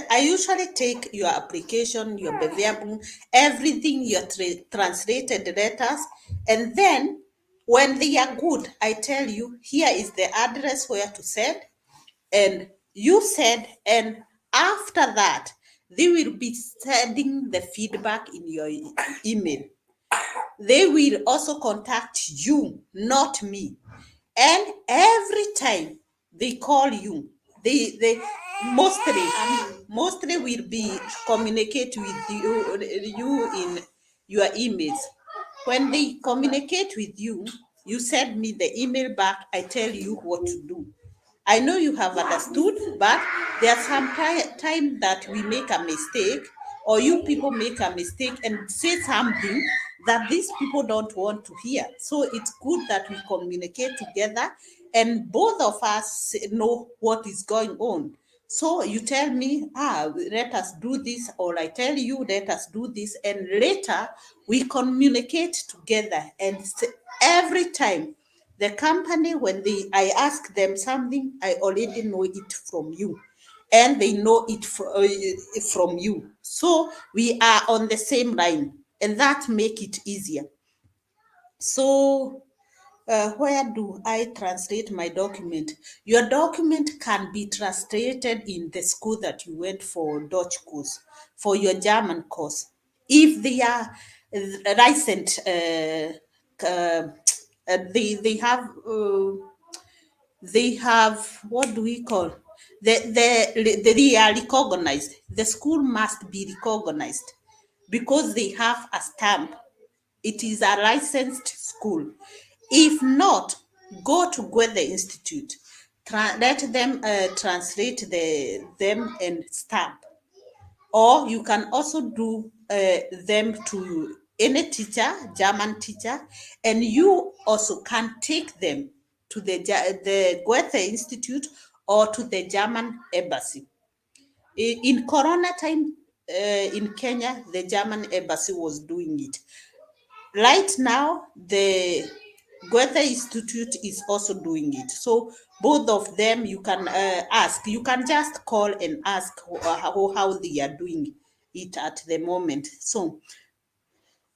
S1: I usually take your application, your bewerbung, everything, your translated letters, and then when they are good, I tell you, here is the address where to send, and you send, and after that, they will be sending the feedback in your email. They will also contact you, not me. And every time they call you, they mostly will be communicate with you in your emails. When they communicate with you, you send me the email back. I tell you what to do. I know you have understood, but there's some time that we make a mistake, or you people make a mistake and say something that these people don't want to hear. So it's good that we communicate together and both of us know what is going on. So you tell me, let us do this, or I tell you, let us do this, and later we communicate together. And every time the company, when I ask them something, I already know it from you, and they know it from you. So we are on the same line, and that make it easier. So where do I translate my document? Your document can be translated in the school that you went for Dutch course, for your German course. If they are licensed, they have, what do we call, they are recognized. The school must be recognized because they have a stamp. It is a licensed school. If not, go to Gwethe Institute. Let them translate them and stamp. Or you can also do them to any teacher, German teacher, and you also can take them to the Goethe Institute or to the German embassy. In Corona time in Kenya, the German embassy was doing it. Right now, the Goethe Institute is also doing it. So both of them, you can ask. You can just call and ask how they are doing it at the moment. So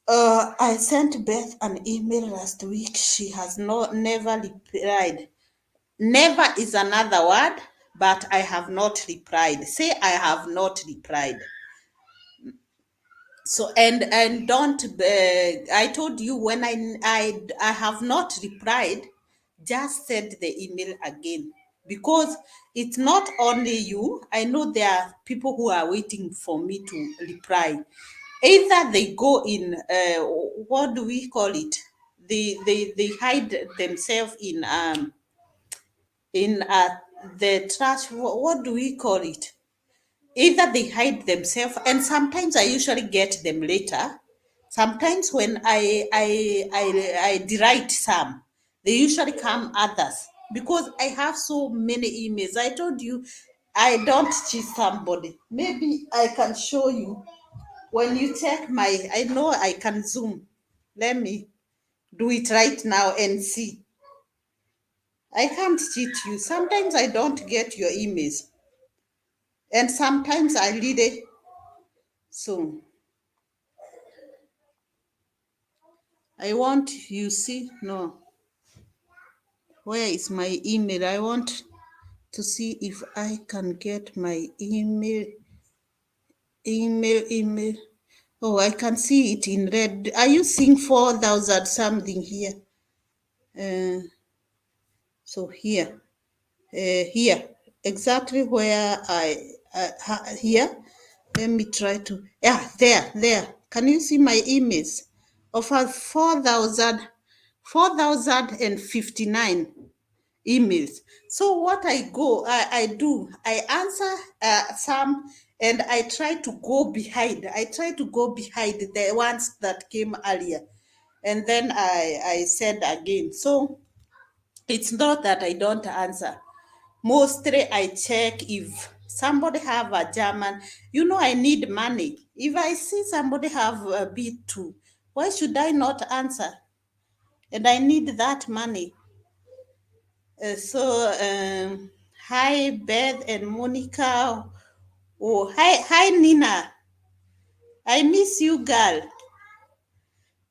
S1: I sent Beth an email last week. She has never replied. Never is another word, but I have not replied. Say I have not replied. So and don't I told you, when I have not replied, just send the email again, because it's not only you. I know there are people who are waiting for me to reply. Either they go in what do we call it, they hide themselves in the trash. What do we call it? Either they hide themselves, and sometimes I usually get them later. Sometimes when I write some, they usually come others, because I have so many emails. I told you I don't cheat somebody. Maybe I can show you. When you check my, I know I can zoom. Let me do it right now and see. I can't cheat you. Sometimes I don't get your emails, and sometimes I read it. So I want, you see, no. Where is my email? I want to see if I can get my email. Oh, I can see it in red. Are you seeing 4,000 something here? So here, exactly where here. Let me try to, yeah, there. Can you see my emails? Of 4,059 emails. So what I do, I answer some, and I try to go behind. I try to go behind the ones that came earlier, and then I send again. So it's not that I don't answer. Mostly I check if somebody have a German. You know, I need money. If I see somebody have a B2, why should I not answer? And I need that money. Hi Beth and Monica. Oh, hi Nina. I miss you, girl.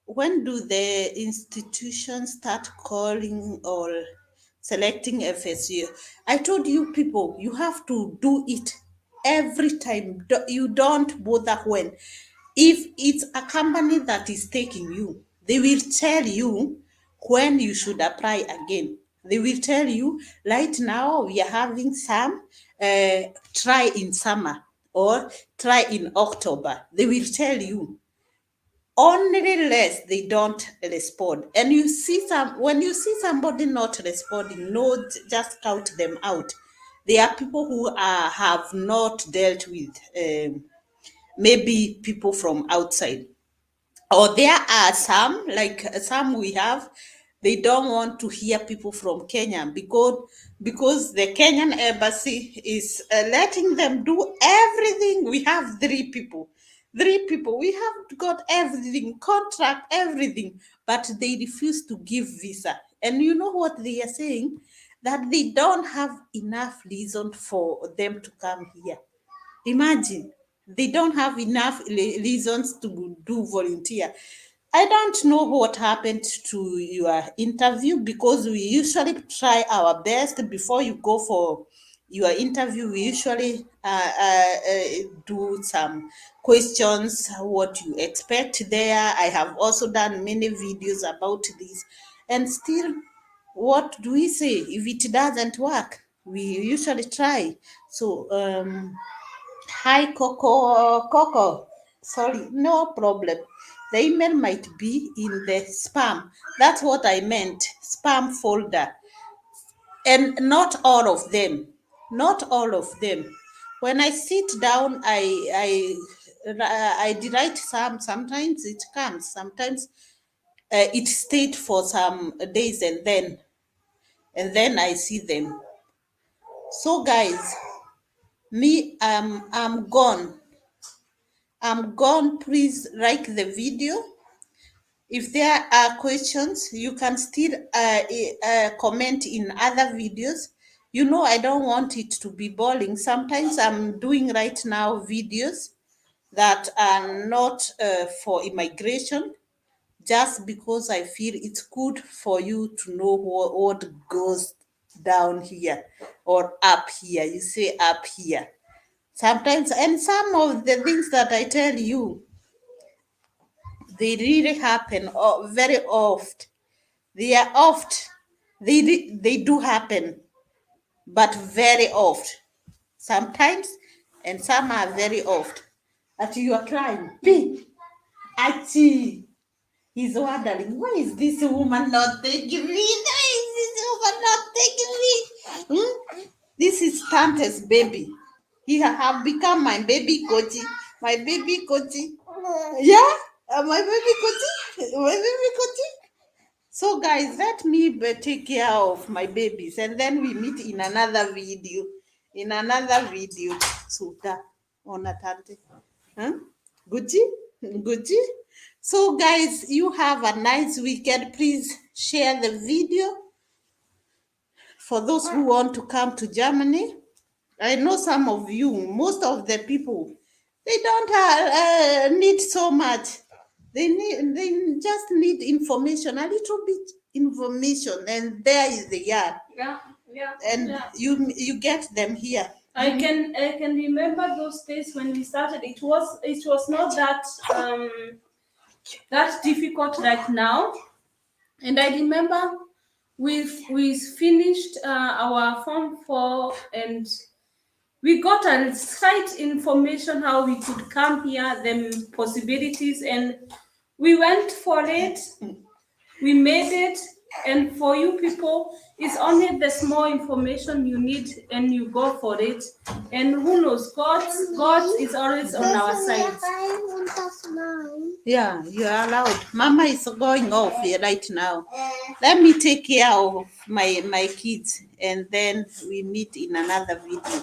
S1: When do the institutions start calling or selecting FSU? I told you people, you have to do it every time. You don't bother when. If it's a company that is taking you, they will tell you when you should apply again. They will tell you, right now we are having some, try in summer or try in October. They will tell you only less they don't respond. And you see when you see somebody not responding, no, just count them out. There are people who have not dealt with maybe people from outside, or there are some, like some we have, they don't want to hear people from Kenya because the Kenyan embassy is letting them do everything. We have three people, we have got everything, contract, everything, but they refuse to give visa. And you know what they are saying? That they don't have enough reason for them to come here. Imagine, they don't have enough reasons to do volunteer. I don't know what happened to your interview, because we usually try our best before you go for your interview. We usually do some questions, what you expect there. I have also done many videos about this, and still, what do we say if it doesn't work? We usually try. So hi, Coco. Coco. Sorry, no problem. The email might be in the spam. That's what I meant. Spam folder. And not all of them. Not all of them. When I sit down, I write some. Sometimes it comes. Sometimes it stayed for some days, and then I see them. So guys, me, I'm gone. I'm gone. Please like the video. If there are questions, you can still comment in other videos. You know, I don't want it to be boring. Sometimes I'm doing right now videos that are not for immigration, just because I feel it's good for you to know what goes down here or up here. You say up here. Sometimes, and some of the things that I tell you, they really happen very oft. They are oft. They do happen, but very oft. Sometimes, and some are very oft. At you are crying. P. Achi. He's wondering, why is this woman not taking me? Why is this woman not taking me? This is Tante's baby. He have become my baby coachy. My baby coachy. Yeah? My baby coachy? My baby coachy? So guys, let me take care of my babies, and then we meet in another video. In another video. Suda. Ona Tante. Huh? Gucci? Gucci? So guys, you have a nice weekend. Please share the video for those who want to come to Germany. I know some of you, most of the people, they don't need so much. They just need information, a little bit information, and there is the yard.
S2: Yeah.
S1: And
S2: Yeah.
S1: you get them here.
S2: I can remember those days when we started. It was not that difficult like now. And I remember we finished our Form 4, and we got a slight information how we could come here, the possibilities, and we went for it. We made it. And for you people, it's only the small information you need and you go for it. And who knows, God is always on our side.
S1: Yeah, you are allowed. Mama is going off here right now. Let me take care of my kids and then we meet in another video.